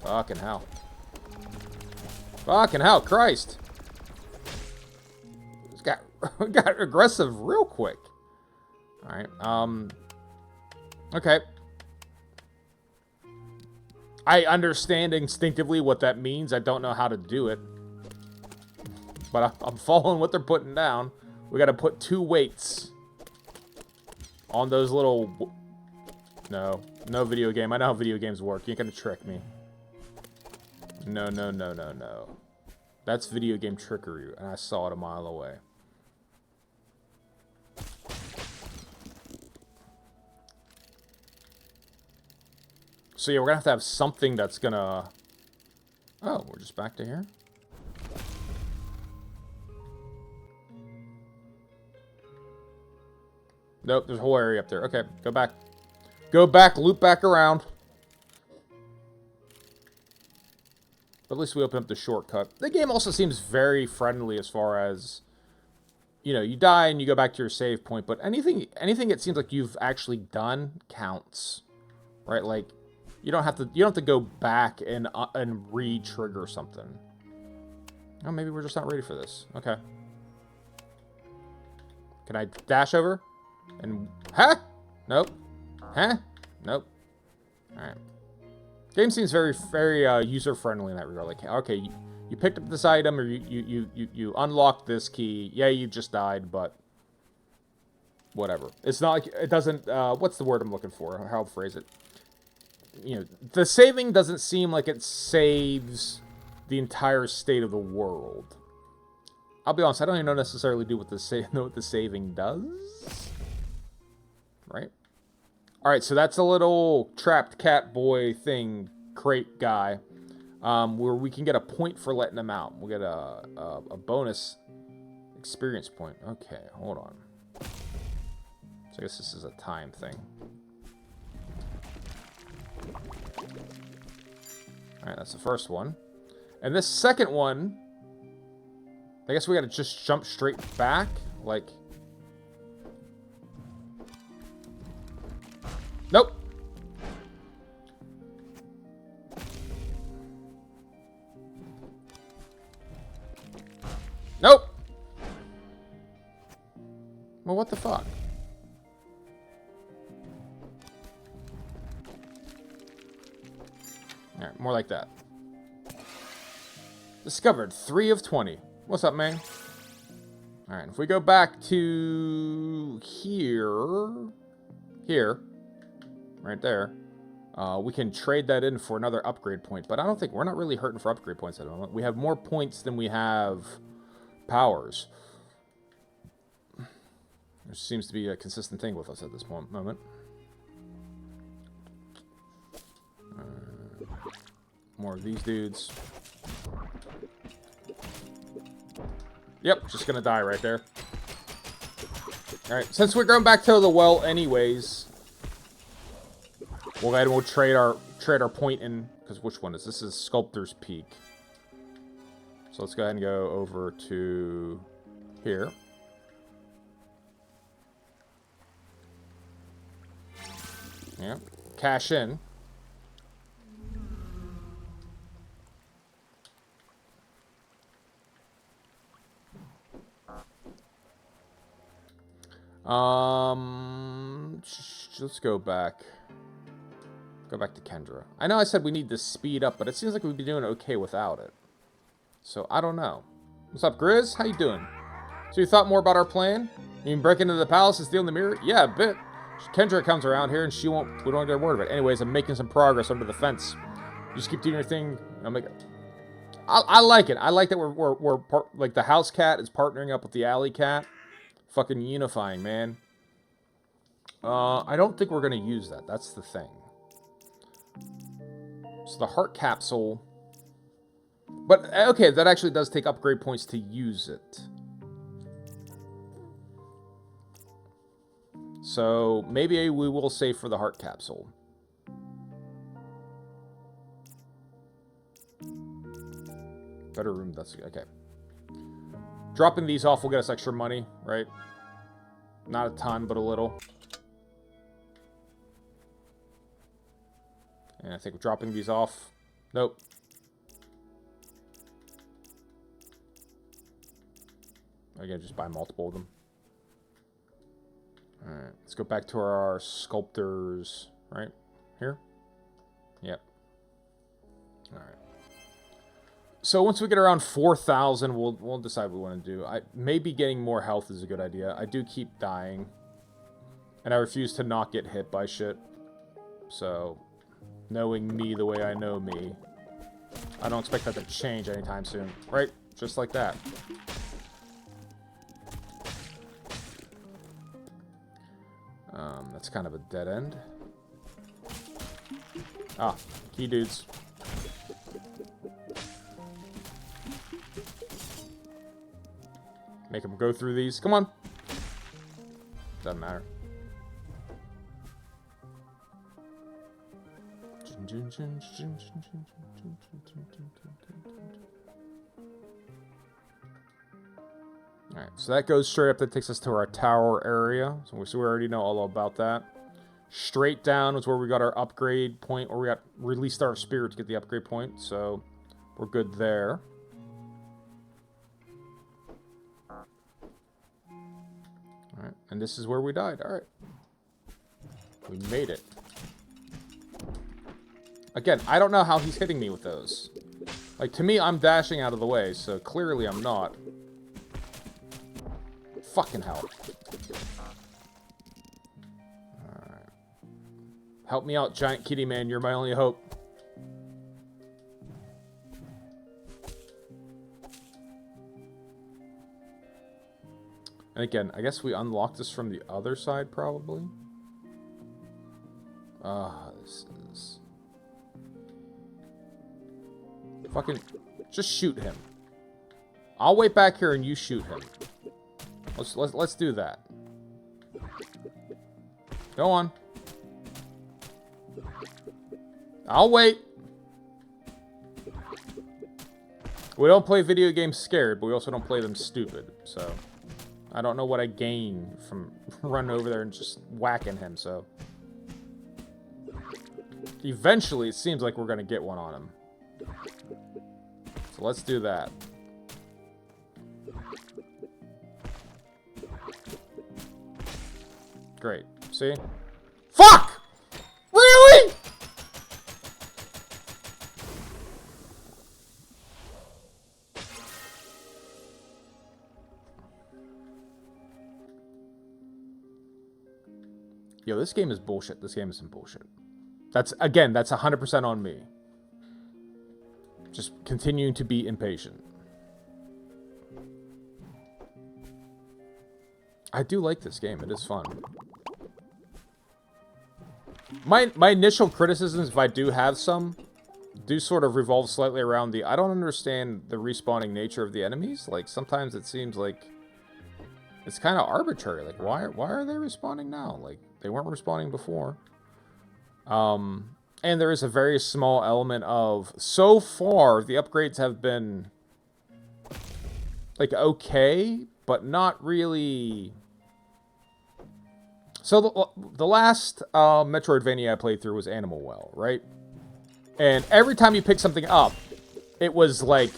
Fucking hell. Fucking hell, Christ. It's got aggressive real quick. Alright, okay. I understand instinctively what that means. I don't know how to do it. But I'm following what they're putting down. We gotta put 2 weights on those little... No video game. I know how video games work. You ain't gonna trick me. No. That's video game trickery, and I saw it a mile away. So yeah, we're gonna have to have something that's gonna... Oh, we're just back to here? Nope, there's a whole area up there. Okay, go back. Go back, loop back around. But at least we open up the shortcut. The game also seems very friendly as far as, you know, you die and you go back to your save point, but anything it seems like you've actually done counts. Right? Like, you don't have to go back and re-trigger something. Oh, maybe we're just not ready for this. Okay. Can I dash over? And, huh? Nope. Huh? Nope. Alright. Game seems very, very user-friendly in that regard. Like, okay, you picked up this item, or you unlocked this key. Yeah, you just died, but whatever. It's not like, it doesn't, what's the word I'm looking for? How I'll phrase it. You know, the saving doesn't seem like it saves the entire state of the world. I'll be honest, I don't even necessarily know what the saving does. Right? Alright, so that's a little trapped cat boy thing, crate guy, where we can get a point for letting him out. We'll get a bonus experience point. Okay, hold on. So I guess this is a time thing. Alright, that's the first one. And this second one, I guess we gotta just jump straight back, like... Nope. Alright, more like that. Discovered 3 of 20. What's up, man? Alright, if we go back to here, right there, we can trade that in for another upgrade point, but I don't think, we're not really hurting for upgrade points at the moment. We have more points than we have powers. Which seems to be a consistent thing with us at this moment. More of these dudes. Yep, just gonna die right there. Alright, since we're going back to the well anyways, we'll go ahead and we'll trade our point in, because which one is this? Is Sculptor's Peak. So let's go ahead and go over to here. Yeah, cash in. Let's go back. Go back to Kendra. I know I said we need to speed up, but it seems like we'd be doing okay without it. So, I don't know. What's up, Grizz? How you doing? So you thought more about our plan? You mean break into the palace and steal the mirror? Yeah, a bit. Kendra comes around here and we don't get a word of it. Anyways, I'm making some progress under the fence. You just keep doing your thing. I like it. I like that we're like the house cat is partnering up with the alley cat. Fucking unifying, man. I don't think we're gonna use that. That's the thing. So the heart capsule. But, okay, that actually does take upgrade points to use it. So, maybe we will save for the heart capsule. Better room, that's okay. Dropping these off will get us extra money, right? Not a ton, but a little. And I think dropping these off. Nope. Again, just buy multiple of them. Alright, let's go back to our sculptors, right? Here? Yep. Alright. So once we get around 4,000, we'll decide what we want to do. Maybe getting more health is a good idea. I do keep dying. And I refuse to not get hit by shit. So, knowing me the way I know me, I don't expect that to change anytime soon. Right? Just like that. That's kind of a dead end. Ah, key dudes. Make them go through these. Come on. Doesn't matter. Alright, so that goes straight up. That takes us to our tower area. So we already know all about that. Straight down is where we got our upgrade point, or we got released our spirit to get the upgrade point. So we're good there. Alright, and this is where we died. Alright. We made it. Again, I don't know how he's hitting me with those. Like, to me, I'm dashing out of the way, so clearly I'm not. Fucking hell. Alright. Help me out, giant kitty man. You're my only hope. And again, I guess we unlocked this from the other side, probably. This is... Fucking... Just shoot him. I'll wait back here and you shoot him. Let's do that. Go on. I'll wait. We don't play video games scared, but we also don't play them stupid, so... I don't know what I gain from running over there and just whacking him, so... Eventually, it seems like we're gonna get one on him. So let's do that. Great. See? Fuck! Really? Yo, this game is bullshit. This game is some bullshit. That's 100% on me. Just continuing to be impatient. I do like this game. It is fun. My initial criticisms, if I do have some, do sort of revolve slightly around I don't understand the respawning nature of the enemies. Like, sometimes it seems like it's kind of arbitrary. Like, why are they respawning now? Like, they weren't respawning before. And there is a very small element of, so far, the upgrades have been, like, okay, but not really. So the last Metroidvania I played through was Animal Well, right? And every time you pick something up, it was like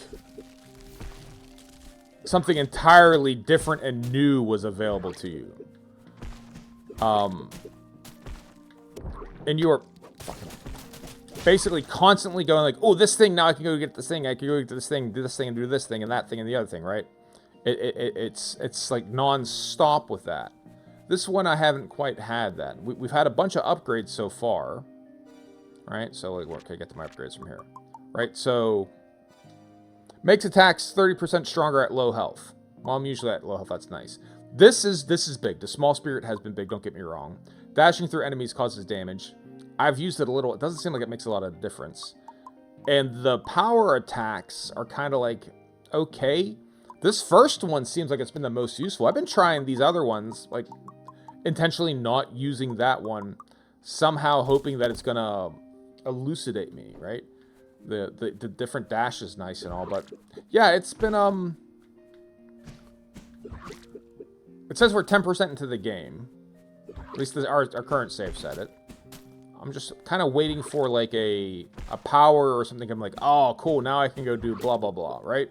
something entirely different and new was available to you. And you were fucking basically constantly going like, oh, this thing, now I can go get this thing, I can go get this thing, do this thing, and do this thing, and that thing, and the other thing, right? It's like non-stop with that. This one, I haven't quite had that. We've had a bunch of upgrades so far, right? So, like, okay, get to my upgrades from here, right? So, makes attacks 30% stronger at low health. Well, I'm usually at low health, that's nice. This is big. The small spirit has been big, don't get me wrong. Dashing through enemies causes damage. I've used it a little. It doesn't seem like it makes a lot of difference. And the power attacks are kind of like, okay. This first one seems like it's been the most useful. I've been trying these other ones, like, intentionally not using that one, somehow hoping that it's going to elucidate me, right? The different dash is nice and all, but yeah, it's been, it says we're 10% into the game. At least our current save said it. I'm just kind of waiting for, like, a power or something. I'm like, oh, cool, now I can go do blah, blah, blah, right?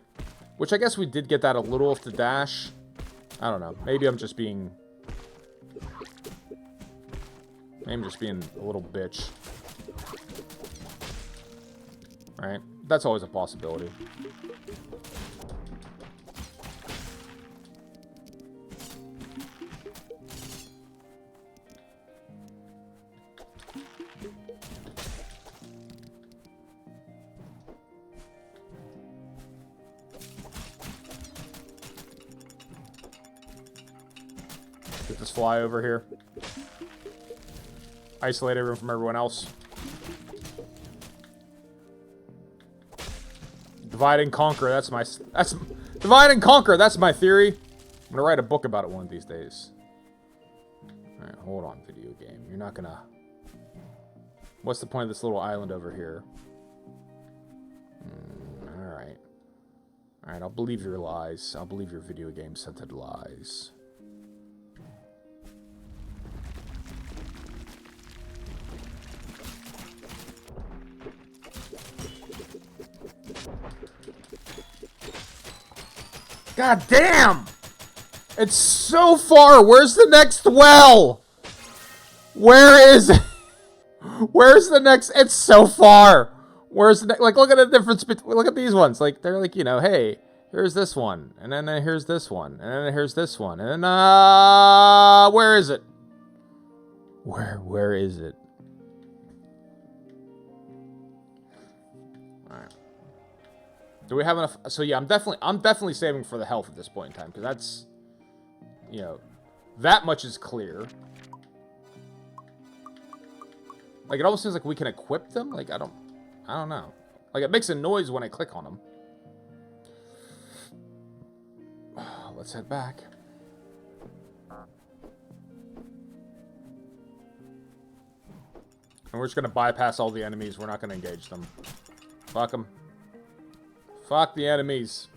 Which I guess we did get that a little with the dash. I don't know. Maybe I'm just being a little bitch. Right? That's always a possibility. Get this fly over here. Isolate everyone from everyone else. Divide and conquer, divide and conquer, that's my theory. I'm gonna write a book about it one of these days. Alright, hold on, video game. You're not gonna... What's the point of this little island over here? Alright. Alright, I'll believe your lies. I'll believe your video game-scented lies. God damn! It's so far! Where's the next well? Where is it? Where's the next... It's so far! Where's the next... Like, look at the difference between... Look at these ones. Like, they're like, you know, hey, here's this one. And then here's this one. And then here's this one. And then, where is it? Where is it? Alright. Do we have enough? So yeah, I'm definitely saving for the health at this point in time, because that's, you know, that much is clear. Like, it almost seems like we can equip them. Like, I don't know. Like, it makes a noise when I click on them. Let's head back. And we're just gonna bypass all the enemies. We're not gonna engage them. Fuck them. Fuck the enemies.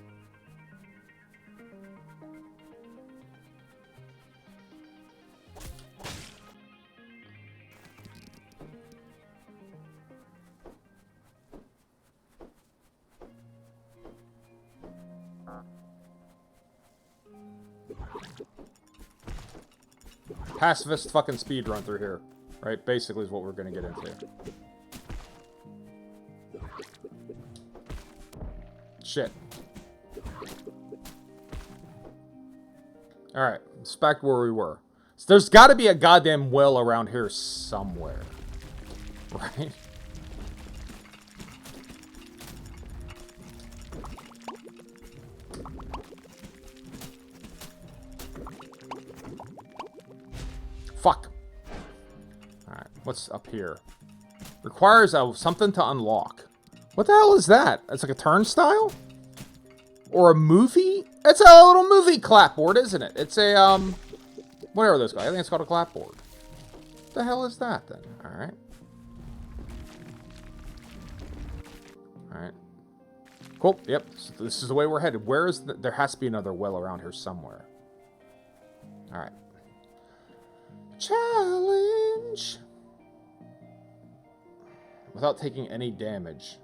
Pacifist fucking speed run through here. Right? Basically is what we're gonna get into. Shit. Alright, let's back to where we were. So there's got to be a goddamn well around here somewhere. Right? Fuck. Alright, what's up here? Requires something to unlock. What the hell is that? It's like a turnstile? Or a movie? It's a little movie clapboard, isn't it? It's a, whatever those guys. I think it's called a clapboard. What the hell is that, then? Alright. Alright. Cool. Yep. So this is the way we're headed. Where is there has to be another well around here somewhere. Alright. Challenge! Without taking any damage.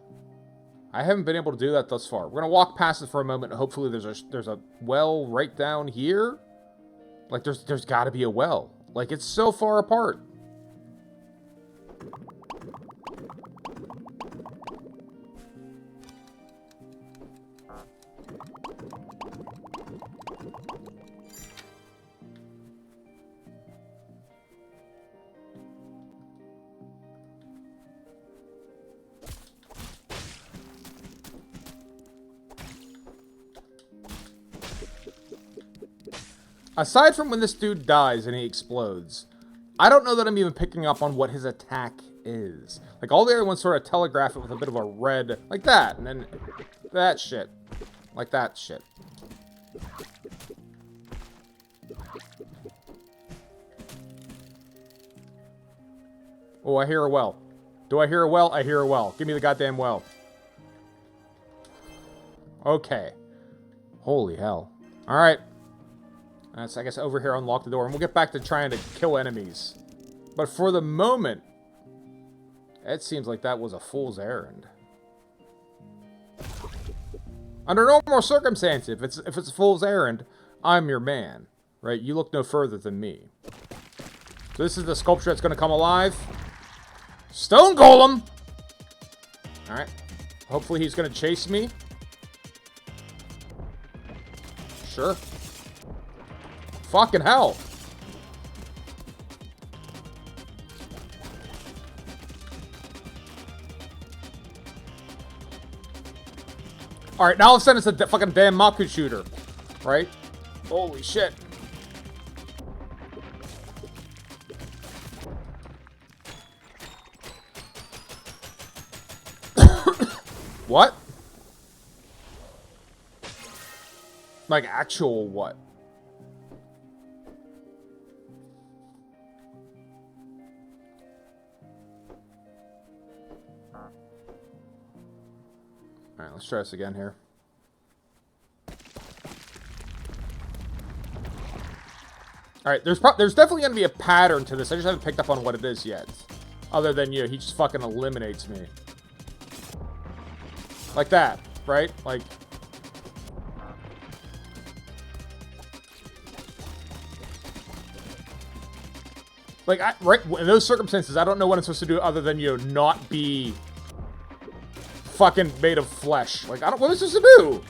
I haven't been able to do that thus far. We're gonna walk past it for a moment, and hopefully there's a well right down here. Like, there's gotta be a well. Like, it's so far apart. Aside from when this dude dies and he explodes, I don't know that I'm even picking up on what his attack is. Like, all the other ones sort of telegraph it with a bit of a red, like that, and then that shit. Like that shit. Oh, I hear a well. Do I hear a well? I hear a well. Give me the goddamn well. Okay. Holy hell. Alright. Let's, I guess, over here, unlock the door, and we'll get back to trying to kill enemies. But for the moment, it seems like that was a fool's errand. Under normal circumstances, if it's a fool's errand, I'm your man, right? You look no further than me. So this is the sculpture that's going to come alive. Stone Golem! Alright. Hopefully he's going to chase me. Sure. Fucking hell. Alright, now all of a sudden it's a fucking damn Maku shooter. Right? Holy shit. What? Like, actual what? Alright, let's try this again here. Alright, there's definitely going to be a pattern to this. I just haven't picked up on what it is yet. Other than, you know, he just fucking eliminates me. Like that, right? Like... right, in those circumstances, I don't know what I'm supposed to do other than, you know, not be fucking made of flesh. Like, what am I supposed to do?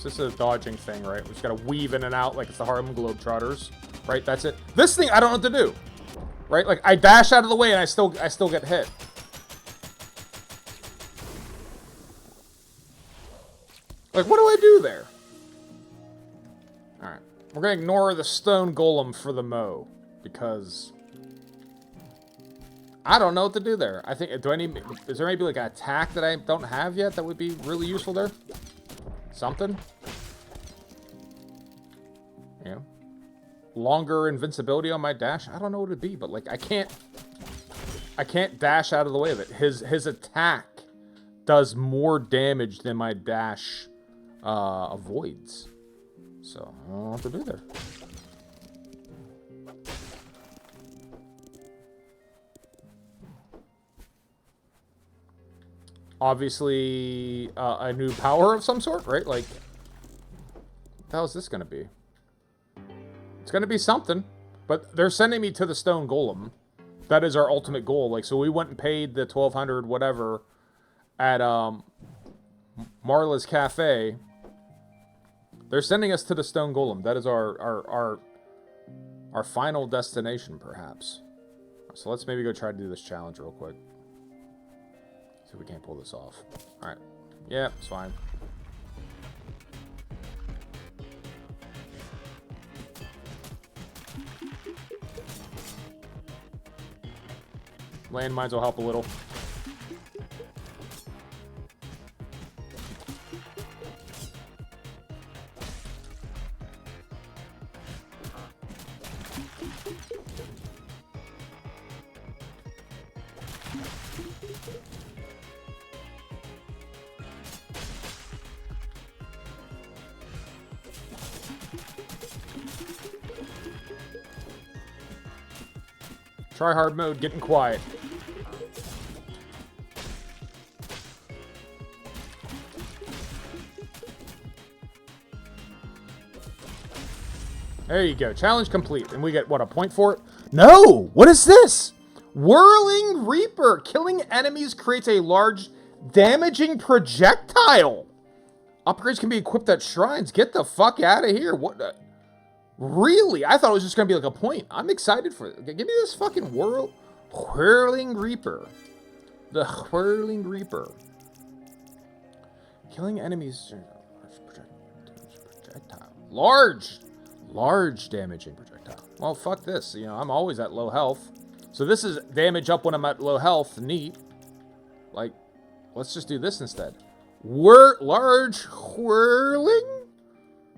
This is a dodging thing, right? We just gotta weave in and out like it's the Harlem Globetrotters, right? That's it. This thing, I don't know what to do, right? Like, I dash out of the way and I still get hit. Like, what do I do there? Alright. We're gonna ignore the stone golem for the mo. Because... I don't know what to do there. I think... Is there maybe like an attack that I don't have yet that would be really useful there? Something? You know? Longer invincibility on my dash? I don't know what it'd be, but like, I can't dash out of the way of it. His attack does more damage than my dash avoids. So, I don't know what to do there. Obviously, a new power of some sort, right? Like, what the hell is this gonna be? It's gonna be something. But they're sending me to the stone golem. That is our ultimate goal. Like, so we went and paid the 1,200 whatever at Marla's Cafe. They're sending us to the Stone Golem. That is our final destination, perhaps. So let's maybe go try to do this challenge real quick. See if we can't pull this off. All right. Yeah, it's fine. Landmines will help a little. Try hard mode, getting quiet. There you go. Challenge complete. And we get, what, a point for it? No! What is this? Whirling Reaper. Killing enemies creates a large, damaging projectile. Upgrades can be equipped at shrines. Get the fuck out of here. What? Really? I thought it was just going to be like a point. I'm excited for it. Give me this fucking Whirling Reaper. The Whirling Reaper. Killing enemies. Projectile. Large damaging projectile. Well, fuck this. You know, I'm always at low health. So this is damage up when I'm at low health. Neat. Like, let's just do this instead. Large whirling?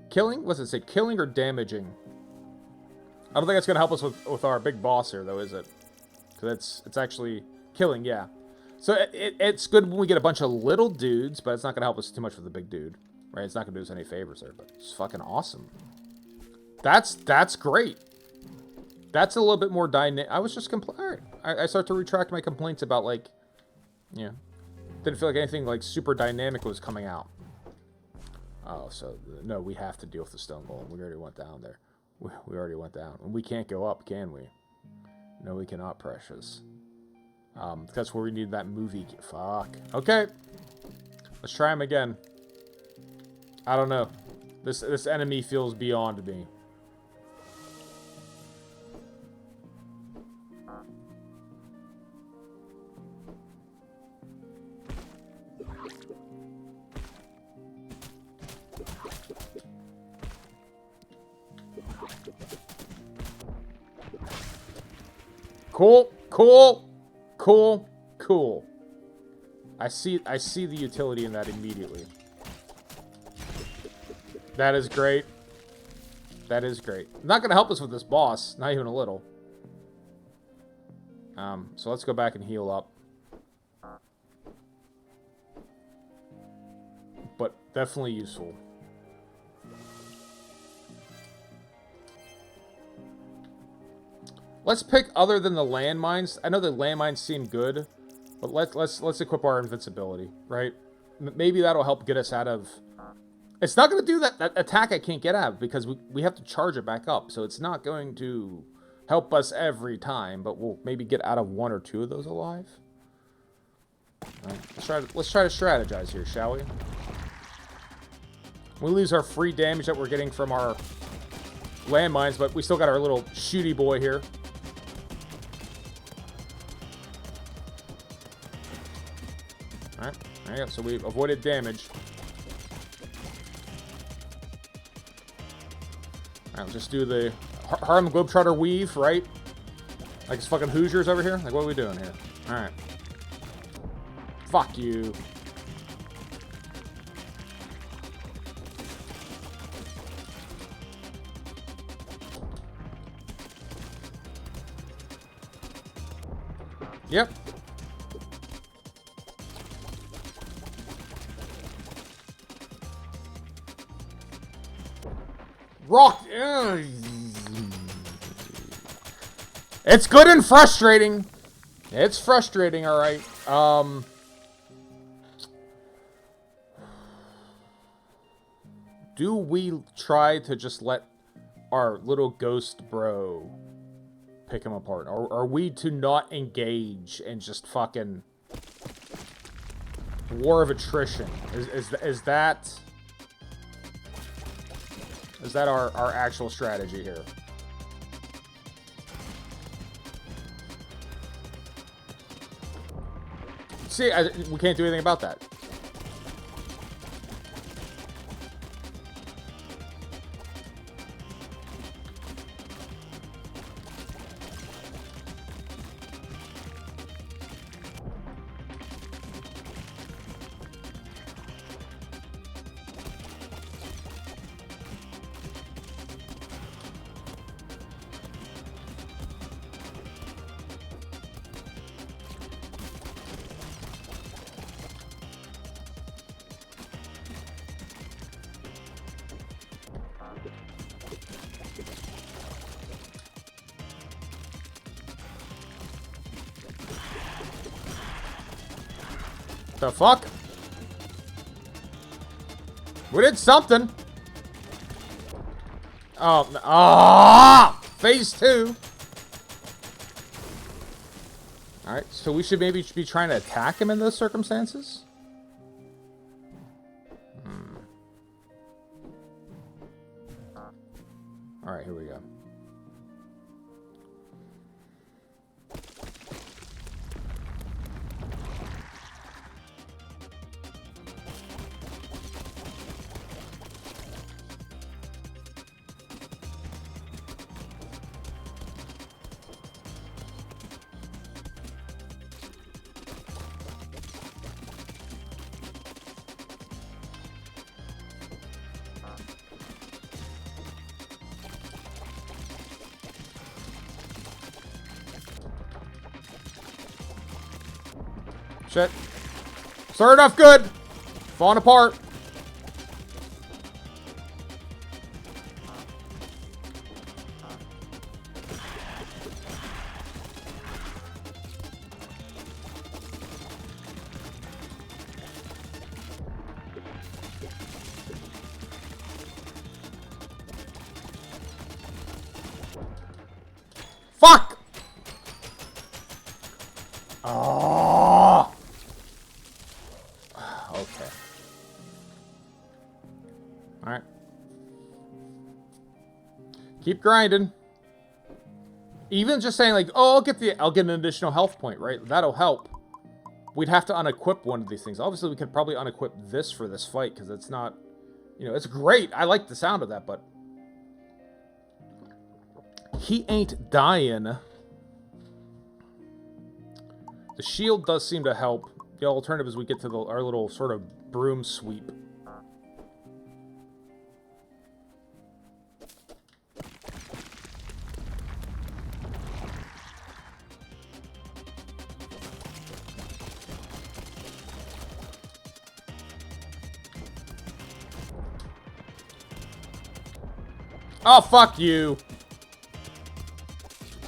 Killing? What's it say? Killing or damaging? I don't think that's going to help us with our big boss here, though, is it? Because it's actually killing, yeah. So it's good when we get a bunch of little dudes, but it's not going to help us too much with the big dude. Right? It's not going to do us any favors there, but it's fucking awesome. That's great. That's a little bit more dynamic. I was just alright. I start to retract my complaints about, like, yeah. Didn't feel like anything, like, super dynamic was coming out. Oh, so, no, we have to deal with the Stone Golem. We already went down there. We already went down. And we can't go up, can we? No, we cannot, precious. That's where we need that movie. Fuck. Okay. Let's try him again. I don't know. This enemy feels beyond me. Cool. I see the utility in that immediately. That is great. That is great. Not going to help us with this boss. Not even a little. So let's go back and heal up. But definitely useful. Let's pick other than the landmines. I know the landmines seem good, but let's equip our invincibility, right? Maybe that'll help get us out of... It's not going to do that attack I can't get out of, because we have to charge it back up, so it's not going to help us every time, but we'll maybe get out of one or two of those alive. Let's try to strategize here, shall we? We lose our free damage that we're getting from our landmines, but we still got our little shooty boy here. Alright, there you go. So we've avoided damage. Alright, let's just do the Harlem Globetrotter weave, right? Like it's fucking Hoosiers over here? Like, what are we doing here? Alright. Fuck you. Yep. Rock. It's good and frustrating. It's frustrating, all right. Do we try to just let our little ghost bro pick him apart? Or are we to not engage and just fucking war of attrition? Is that our actual strategy here? See, we can't do anything about that. The fuck? We did something. Oh, phase 2. Alright, so we should maybe be trying to attack him in those circumstances? Alright, here we go. Shit. Started off good. Falling apart. Fuck! Oh. Okay. Alright. Keep grinding. Even just saying like, oh, I'll get an additional health point, right? That'll help. We'd have to unequip one of these things. Obviously, we could probably unequip this for this fight, because it's not, you know, it's great. I like the sound of that, but he ain't dying. The shield does seem to help. The alternative is we get to our little sort of broom sweep. Oh, fuck you.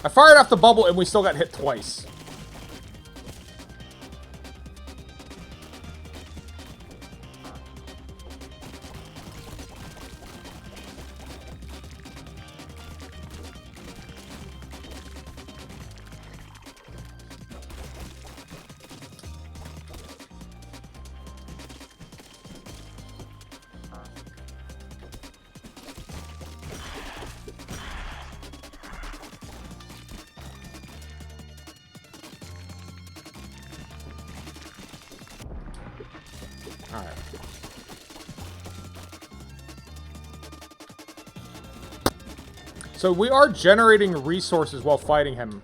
I fired off the bubble and we still got hit twice. Alright. So we are generating resources while fighting him.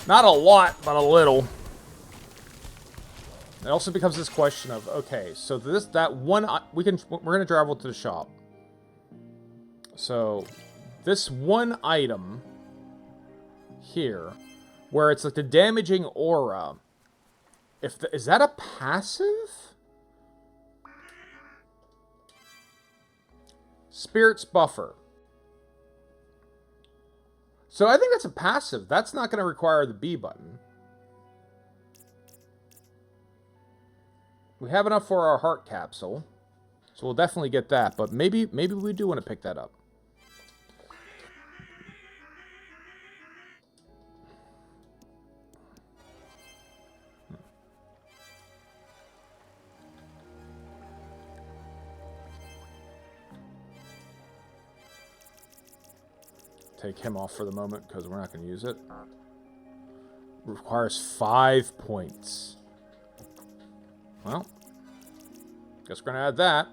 Not a lot, but a little. It also becomes this question of, okay, so that one we're gonna travel to the shop. So this one item here, where it's like the damaging aura. Is that a passive? Spirits buffer. So I think that's a passive. That's not going to require the B button. We have enough for our heart capsule. So we'll definitely get that. But maybe we do want to pick that up. take him off for the moment because we're not going to use it. Requires 5 points. Well, guess we're going to add that.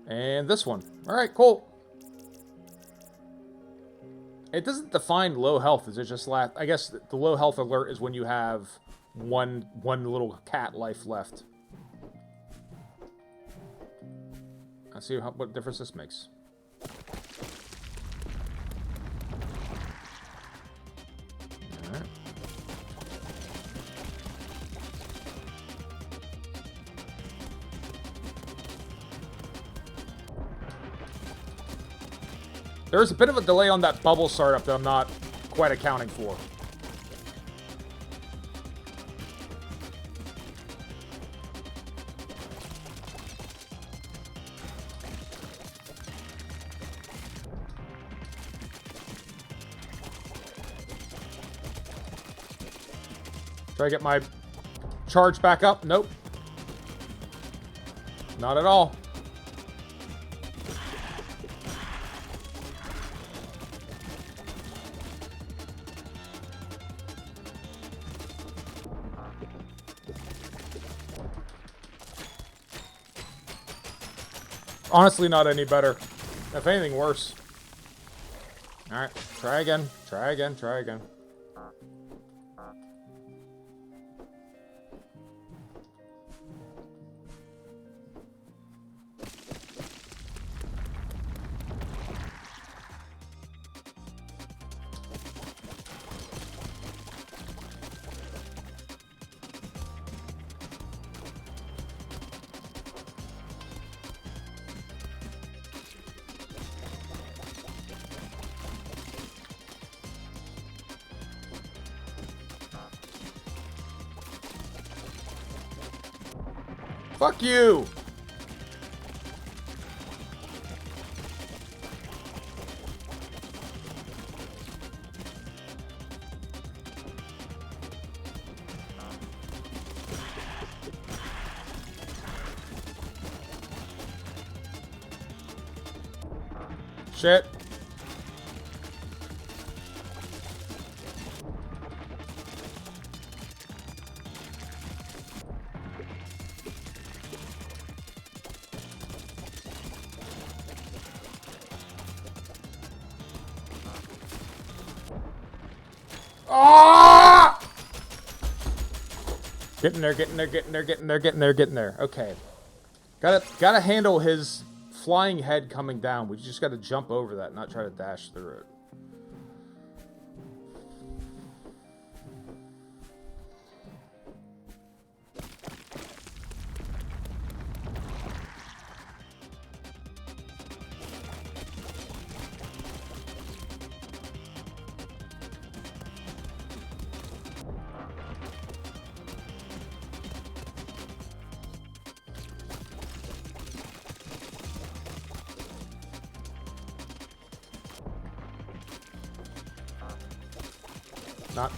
And this one. Alright, cool. It doesn't define low health. Is it just I guess the low health alert is when you have one little cat life left. Let's see what difference this makes. Alright. There's a bit of a delay on that bubble startup that I'm not quite accounting for. Try to get my charge back up. Nope. Not at all. Honestly, not any better. If anything, worse. Alright, try again. Try again. Try again. Fuck you! Shit. Ah! Getting there, getting there, getting there, getting there, getting there, getting there. Okay. Gotta handle his flying head coming down. We just gotta jump over that, not try to dash through it.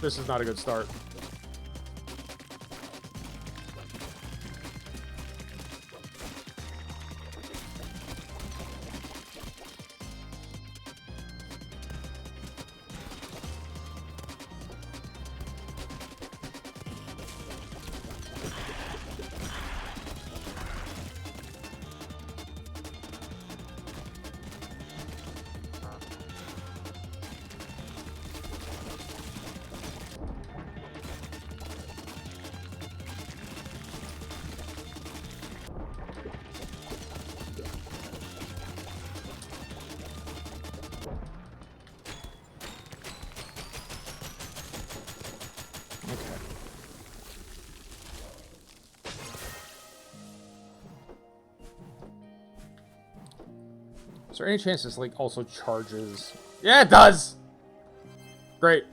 This is not a good start. Is there any chance this, like, also charges? Yeah, it does! Great.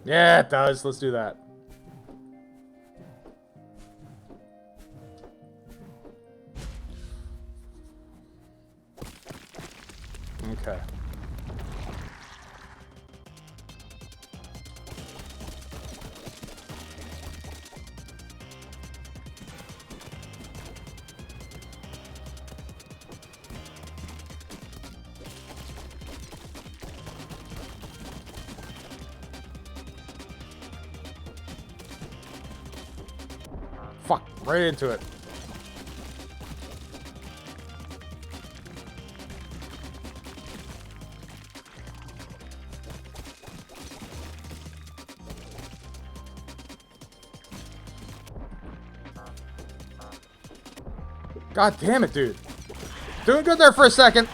Yeah, it does. Let's do that. Okay. Fuck, right into it. God damn it, dude. Doing good there for a second.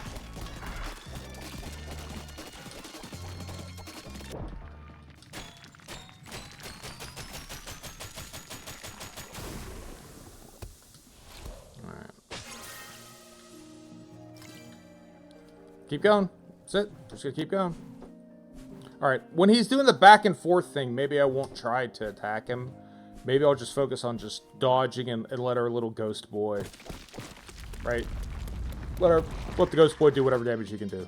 Alright. Keep going. That's it. Just gonna keep going. Alright, when he's doing the back and forth thing, maybe I won't try to attack him. Maybe I'll just focus on just dodging and let our little ghost boy, right? Let the ghost boy do whatever damage he can do.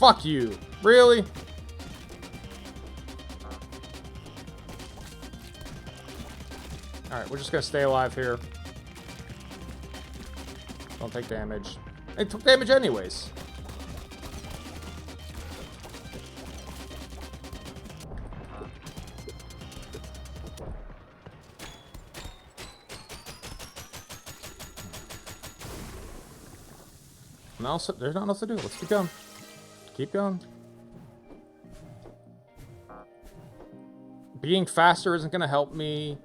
Fuck you. Really? Alright, we're just gonna stay alive here. Don't take damage. It took damage anyways. There's nothing else to do. Let's keep going. Keep going. Being faster isn't gonna help me.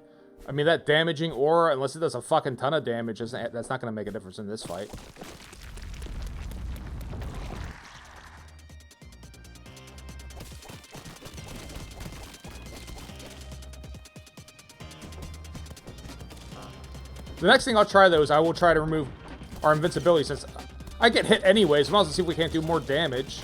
I mean, that damaging aura, unless it does a fucking ton of damage, that's not going to make a difference in this fight. The next thing I'll try, though, is I will try to remove our invincibility, since I get hit anyways. Might as well see if we can't do more damage.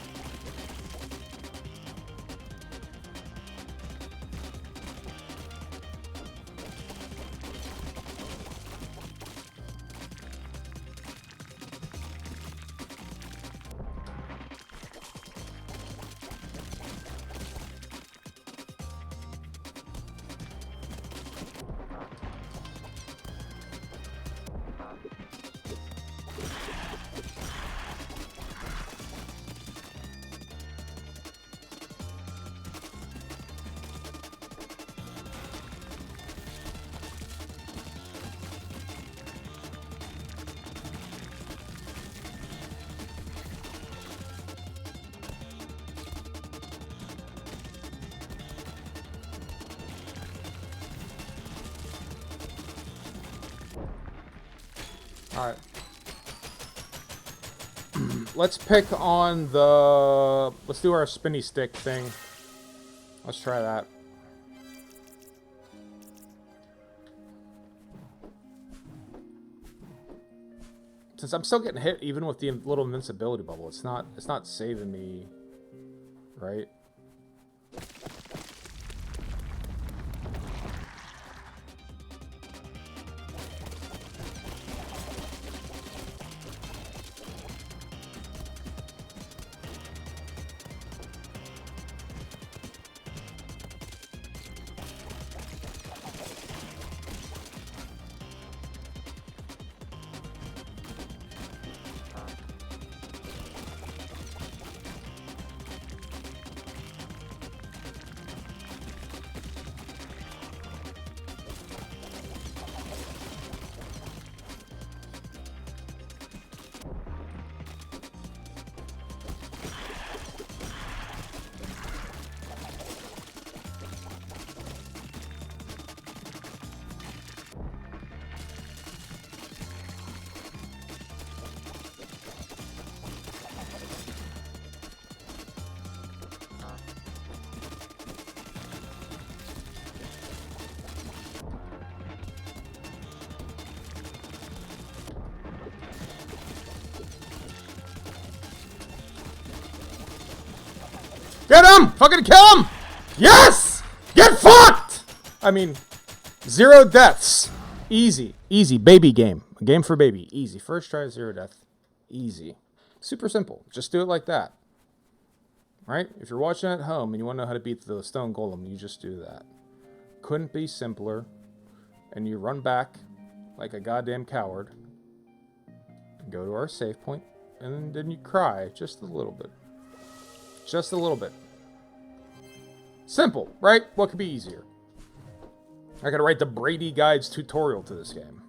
Alright. Let's pick on the... Let's do our spinny stick thing. Let's try that. Since I'm still getting hit even with the little invincibility bubble, it's not saving me, right? Get him! Fucking kill him! Yes! Get fucked! I mean, 0 deaths. Easy. Easy. Baby game. A game for baby. Easy. First try, 0 death. Easy. Super simple. Just do it like that. Right? If you're watching at home and you want to know how to beat the stone golem, you just do that. Couldn't be simpler. And you run back like a goddamn coward. And go to our save point. And then you cry just a little bit. Just a little bit. Simple, right? What could be easier? I gotta write the Brady Guides tutorial to this game.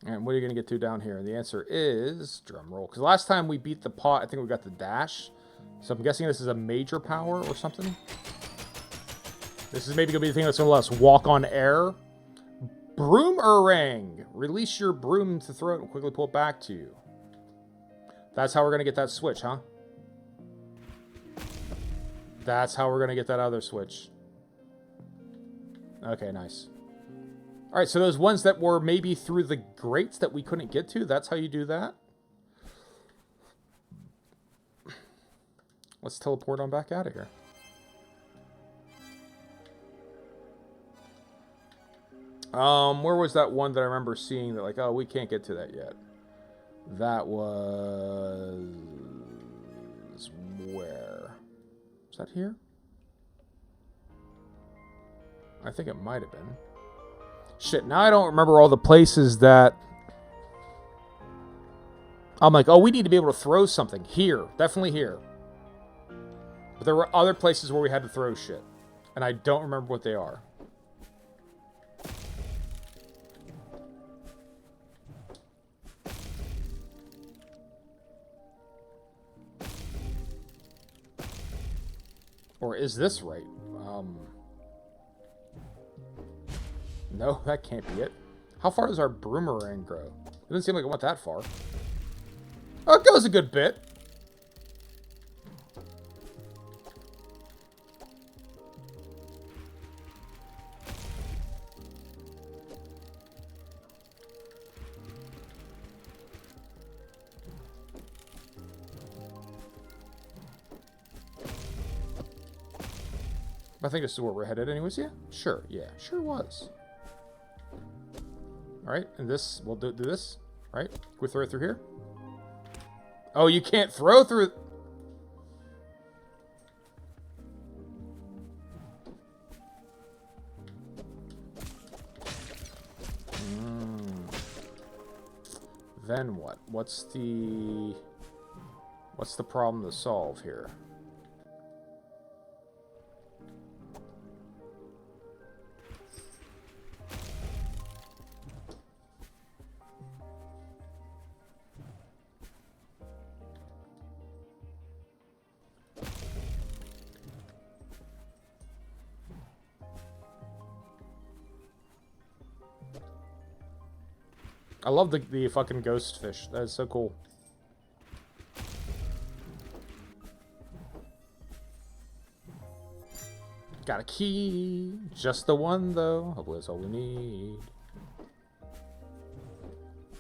And what are you gonna get to down here? And the answer is drum roll. Because last time we beat the pot, I think we got the dash. So I'm guessing this is a major power or something. This is maybe gonna be the thing that's gonna let us walk on air. Broomerang. Release your broom to throw it and quickly pull it back to you. That's how we're gonna get that switch, huh? That's how we're gonna get that other switch. Okay, nice. Alright, so those ones that were maybe through the grates that we couldn't get to, that's how you do that? Let's teleport on back out of here. Where was that one that I remember seeing that, like, oh, we can't get to that yet? That was... where? Was that here? I think it might have been. Shit, now I don't remember all the places that... I'm like, oh, we need to be able to throw something. Here. Definitely here. But there were other places where we had to throw shit. And I don't remember what they are. Or is this right? No, that can't be it. How far does our boomerang grow? It doesn't seem like it went that far. Oh, it goes a good bit. I think this is where we're headed anyways, yeah? Sure, yeah, sure was. Alright, and this, we'll do this, right? We throw it through here? Oh, you can't throw through... Then what? What's the problem to solve here? I love the fucking ghost fish. That is so cool. Got a key. Just the one, though. Hopefully that's all we need.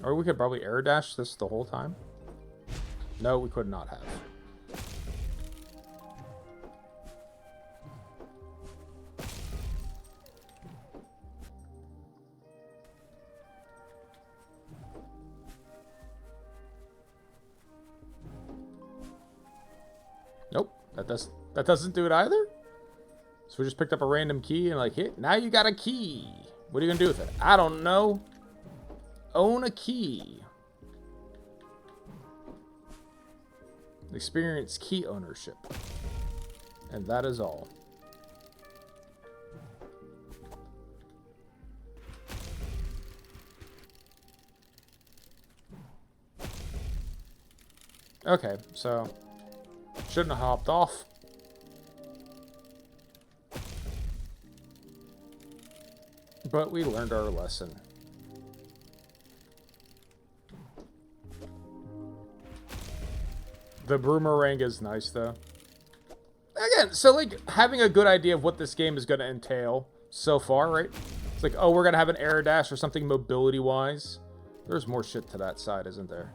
Or we could probably air dash this the whole time. No, we could not have. Nope, that doesn't do it either. So we just picked up a random key and like, hit. Now you got a key. What are you gonna do with it? I don't know. Own a key. Experience key ownership. And that is all. Okay, so shouldn't have hopped off. But we learned our lesson. The boomerang is nice, though. Again, so, like, having a good idea of what this game is going to entail so far, right? It's like, oh, we're going to have an air dash or something mobility-wise. There's more shit to that side, isn't there?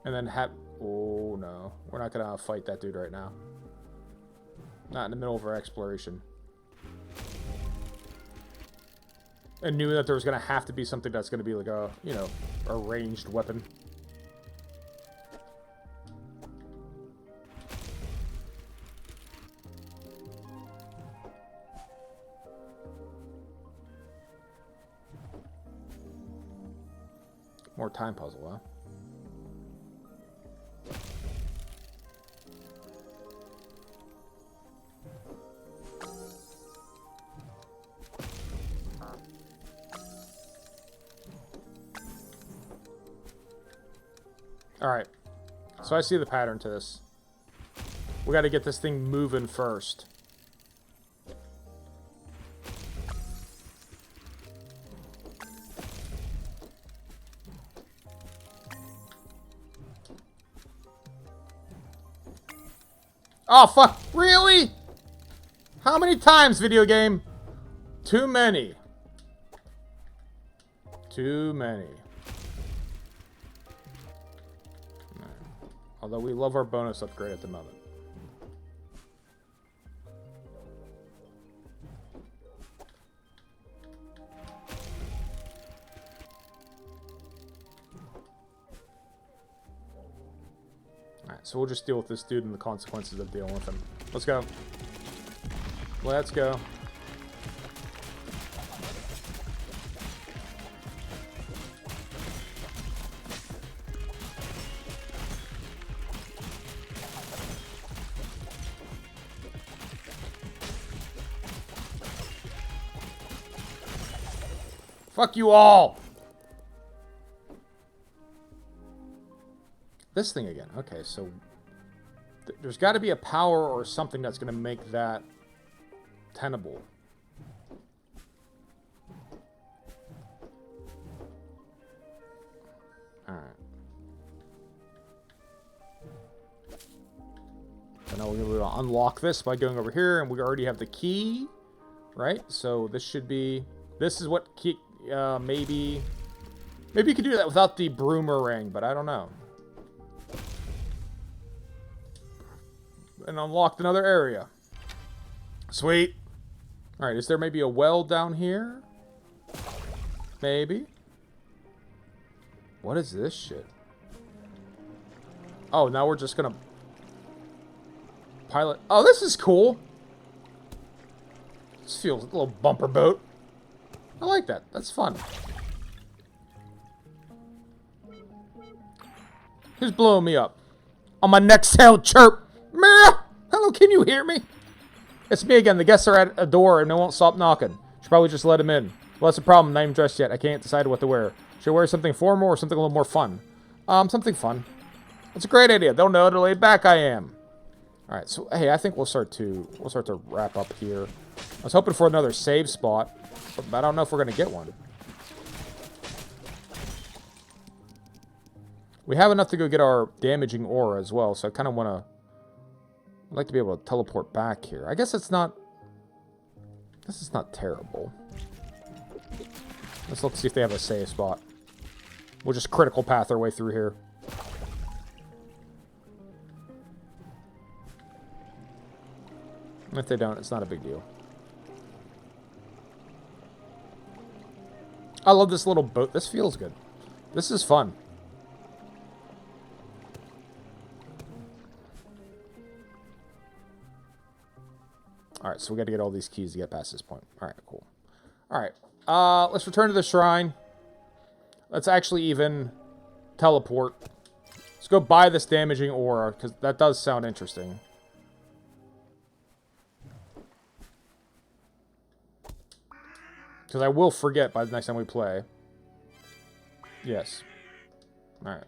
And then have... Oh, no. We're not going to fight that dude right now. Not in the middle of our exploration. And knew that there was going to have to be something that's going to be like a, you know, a ranged weapon. More time puzzle, huh? Alright. So I see the pattern to this. We gotta get this thing moving first. Oh, fuck. Really? How many times, video game? Too many. Too many. Although we love our bonus upgrade at the moment. Alright, so we'll just deal with this dude and the consequences of dealing with him. Let's go. Let's go. Fuck you all! This thing again. Okay, so there's got to be a power or something that's going to make that tenable. Alright. So now we're going to unlock this by going over here, and we already have the key, right? So this should be... This is what key... maybe you could do that without the broomerang, but I don't know. And unlocked another area. Sweet. Alright, is there maybe a well down here? Maybe. What is this shit? Oh, now we're just gonna... pilot... Oh, this is cool. This feels like a little bumper boat. I like that. That's fun. Who's blowing me up? On my next tail chirp. Hello, can you hear me? It's me again. The guests are at a door and they won't stop knocking. Should probably just let them in. Well, that's a problem. I'm not even dressed yet. I can't decide what to wear. Should I wear something formal or something a little more fun? Something fun. That's a great idea. They'll know how laid back I am. All right. So hey, I think we'll start to wrap up here. I was hoping for another save spot, but I don't know if we're gonna get one. We have enough to go get our damaging aura as well, so I kind of want to... I'd like to be able to teleport back here. I guess it's not... This is not terrible. Let's look see if they have a save spot. We'll just critical path our way through here. If they don't, it's not a big deal. I love this little boat. This feels good. This is fun. Alright, so we got to get all these keys to get past this point. Alright, cool. Alright, let's return to the shrine. Let's actually even teleport. Let's go buy this damaging aura, because that does sound interesting. Because I will forget by the next time we play. Yes. Alright.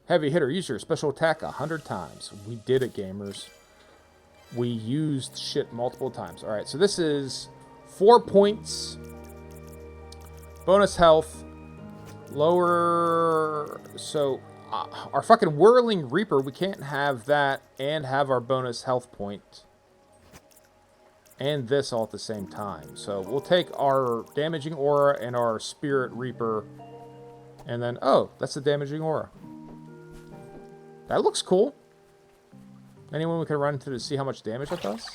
Heavy hitter, use your special attack 100 times. We did it, gamers. We used shit multiple times. Alright, so this is 4 points. Bonus health. Lower... So, our fucking Whirling Reaper, we can't have that and have our bonus health point. And this all at the same time. So, we'll take our Damaging Aura and our Spirit Reaper. And then, oh, that's the Damaging Aura. That looks cool. Anyone we can run into to see how much damage that does?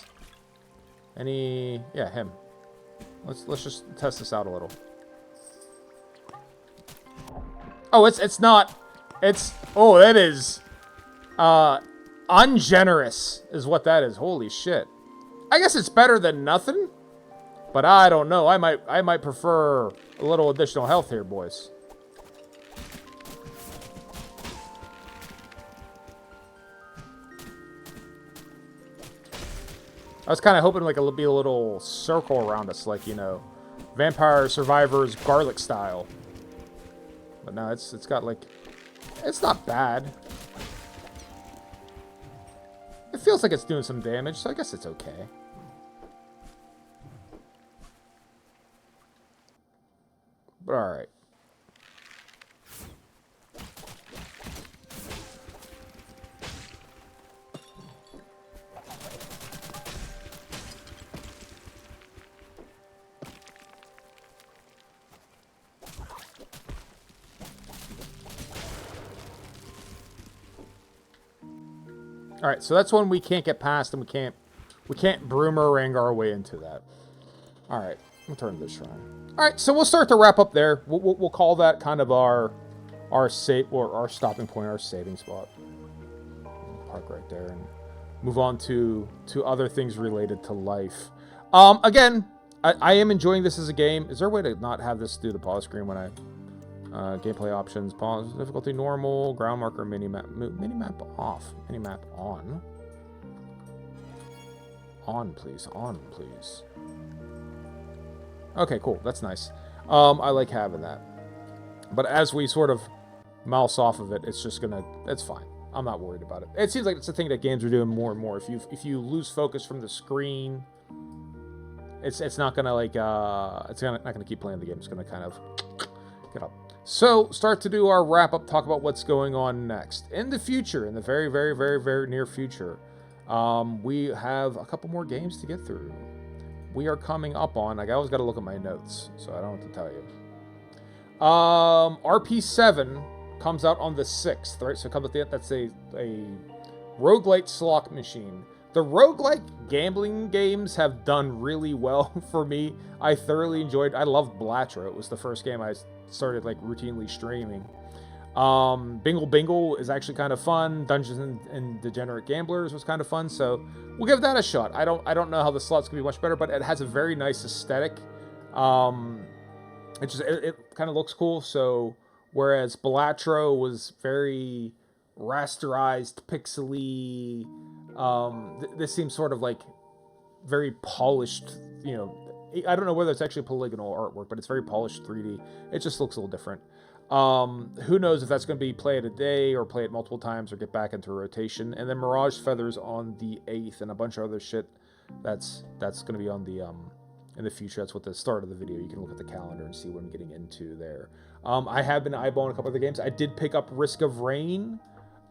Any... Yeah, him. Let's just test this out a little. Oh, it's not... It's... Oh, that is... ungenerous is what that is. Holy shit. I guess it's better than nothing. But I don't know. I might prefer a little additional health here, boys. I was kind of hoping like it'll be a little circle around us, like, you know, Vampire Survivors garlic style. But no, it's got like, it's not bad. It feels like it's doing some damage, so I guess it's okay. But alright. All right, so that's one we can't get past, and we can't boomerang our way into that. All right, we'll turn to this shrine. All right, so we'll start to wrap up there. We'll call that kind of our save or our stopping point, our saving spot. We'll park right there and move on to other things related to life. Again, I am enjoying this as a game. Is there a way to not have this do the pause screen when I? Gameplay options, pause, difficulty normal, ground marker, minimap off, minimap on. On, please, on, please. Okay, cool, that's nice. I like having that. But as we sort of mouse off of it, it's just gonna, it's fine. I'm not worried about it. It seems like it's a thing that games are doing more and more. If you lose focus from the screen, it's not gonna like, not gonna keep playing the game. It's gonna kind of get up. So, start to do our wrap-up, talk about what's going on next. In the future, in the very, very, very, very near future, we have a couple more games to get through. We are coming up on, I always got to look at my notes, so I don't know what to tell you. RP7 comes out on the 6th, right? So comes at the end, that's a roguelite slot machine. The roguelike gambling games have done really well for me. I thoroughly enjoyed, I loved Blatro. It was the first game I started like routinely streaming. Bingle Bingle is actually kind of fun. Dungeons and Degenerate Gamblers was kind of fun, so we'll give that a shot. I don't know how the slot's gonna be much better, but it has a very nice aesthetic. It kind of looks cool. So whereas Blatro was very rasterized, pixely, this seems sort of like very polished, you know. I don't know whether it's actually polygonal artwork, but it's very polished 3D. It just looks a little different. Who knows if that's going to be play it a day or play it multiple times or get back into rotation. And then Mirage Feathers on the 8th and a bunch of other shit that's going to be on the in the future. That's what the start of the video. You can look at the calendar and see what I'm getting into there. I have been eyeballing a couple of the games. I did pick up Risk of Rain,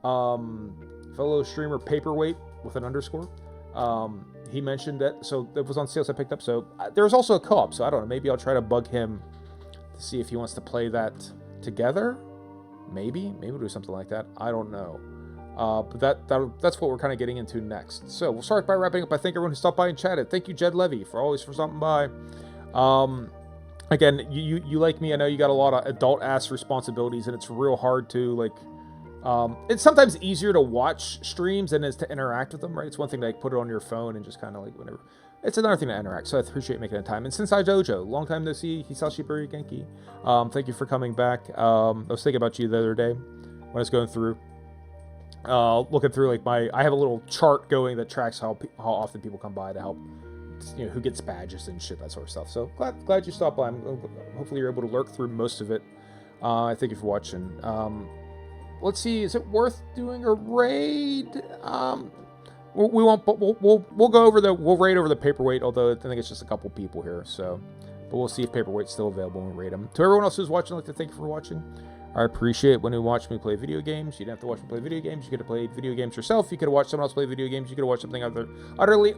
fellow streamer Paperweight with an underscore. He mentioned that, so it was on sale, so I picked up. So there's also a co-op, so I don't know. Maybe I'll try to bug him to see if he wants to play that together. Maybe we'll do something like that. I don't know. But that's what we're kind of getting into next. So we'll start by wrapping up. I thank everyone who stopped by and chatted. Thank you, Jed Levy, for stopping by. Again, you like me. I know you got a lot of adult-ass responsibilities, and it's real hard to like. It's sometimes easier to watch streams than it is to interact with them, right? It's one thing to like put it on your phone and just kind of like whatever. It's another thing to interact, so I appreciate making the time. And Sensei Dojo, long time no see. Hisashi Buri Genki. Thank you for coming back. I was thinking about you the other day when I was going through, looking through like I have a little chart going that tracks how often people come by to help, you know, who gets badges and shit, that sort of stuff. So glad you stopped by. Hopefully you're able to lurk through most of it. Thank you for watching. Let's see, is it worth doing a raid? We won't, but we'll go over we'll raid over the Paperweight, although I think it's just a couple people here, so. But we'll see if Paperweight's still available and raid them. To everyone else who's watching, I'd like to thank you for watching. I appreciate when you watch me play video games. You didn't have to watch me play video games. You could have played video games yourself. You could have watched someone else play video games. You could have watched something utterly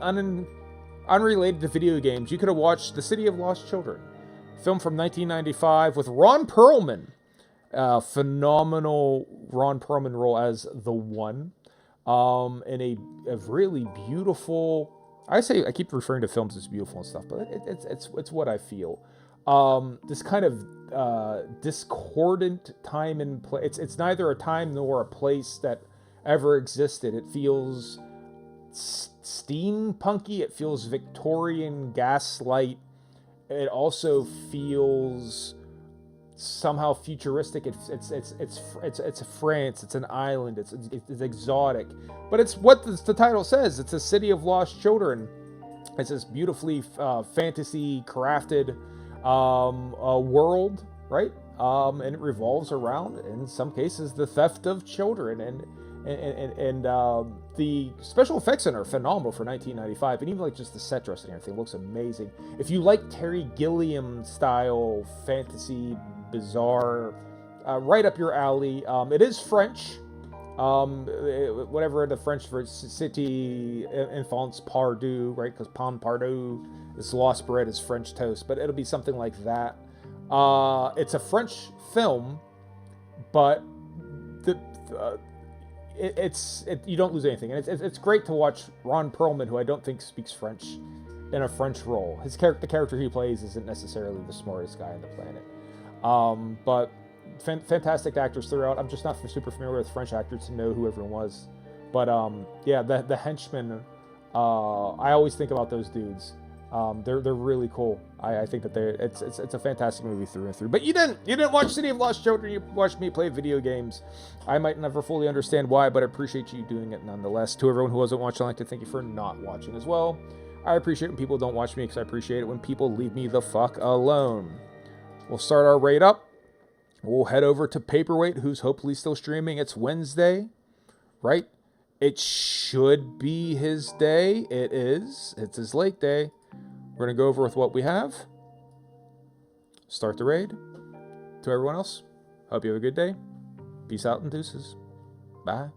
unrelated to video games. You could have watched The City of Lost Children, film from 1995 with Ron Perlman. Phenomenal Ron Perlman role as the One, in a really beautiful. I keep referring to films as beautiful and stuff, but it's what I feel. This kind of discordant time and place. It's neither a time nor a place that ever existed. It feels steampunky. It feels Victorian gaslight. it also feels somehow futuristic. It's France. It's an island. It's exotic, but it's what the title says. It's a city of lost children. It's this beautifully fantasy crafted world, right? And it revolves around, in some cases, the theft of children, and the special effects in are phenomenal for 1995, and even like just the set dressing and everything looks amazing. If you like Terry Gilliam style fantasy, bizarre, right up your alley. It is French. Whatever the French for city enfants pardon, right? Because pain pardon is lost bread is French toast, but it'll be something like that. It's a French film, but you don't lose anything, and it's great to watch Ron Perlman, who I don't think speaks French, in a French role. The character he plays isn't necessarily the smartest guy on the planet, but fantastic actors throughout. I'm just not super familiar with French actors to know who everyone was, but yeah, the henchmen. I always think about those dudes. They're really cool. I think that it's a fantastic movie through and through. But you didn't watch City of Lost Children. You watched me play video games. I might never fully understand why, but I appreciate you doing it nonetheless. To everyone who wasn't watching, I'd like to thank you for not watching as well. I appreciate when people don't watch me, because I appreciate it when people leave me the fuck alone. We'll start our raid up. We'll head over to Paperweight, who's hopefully still streaming. It's Wednesday, right? It should be his day. It is. It's his late day. We're going to go over with what we have. Start the raid. To everyone else, hope you have a good day. Peace out and deuces. Bye.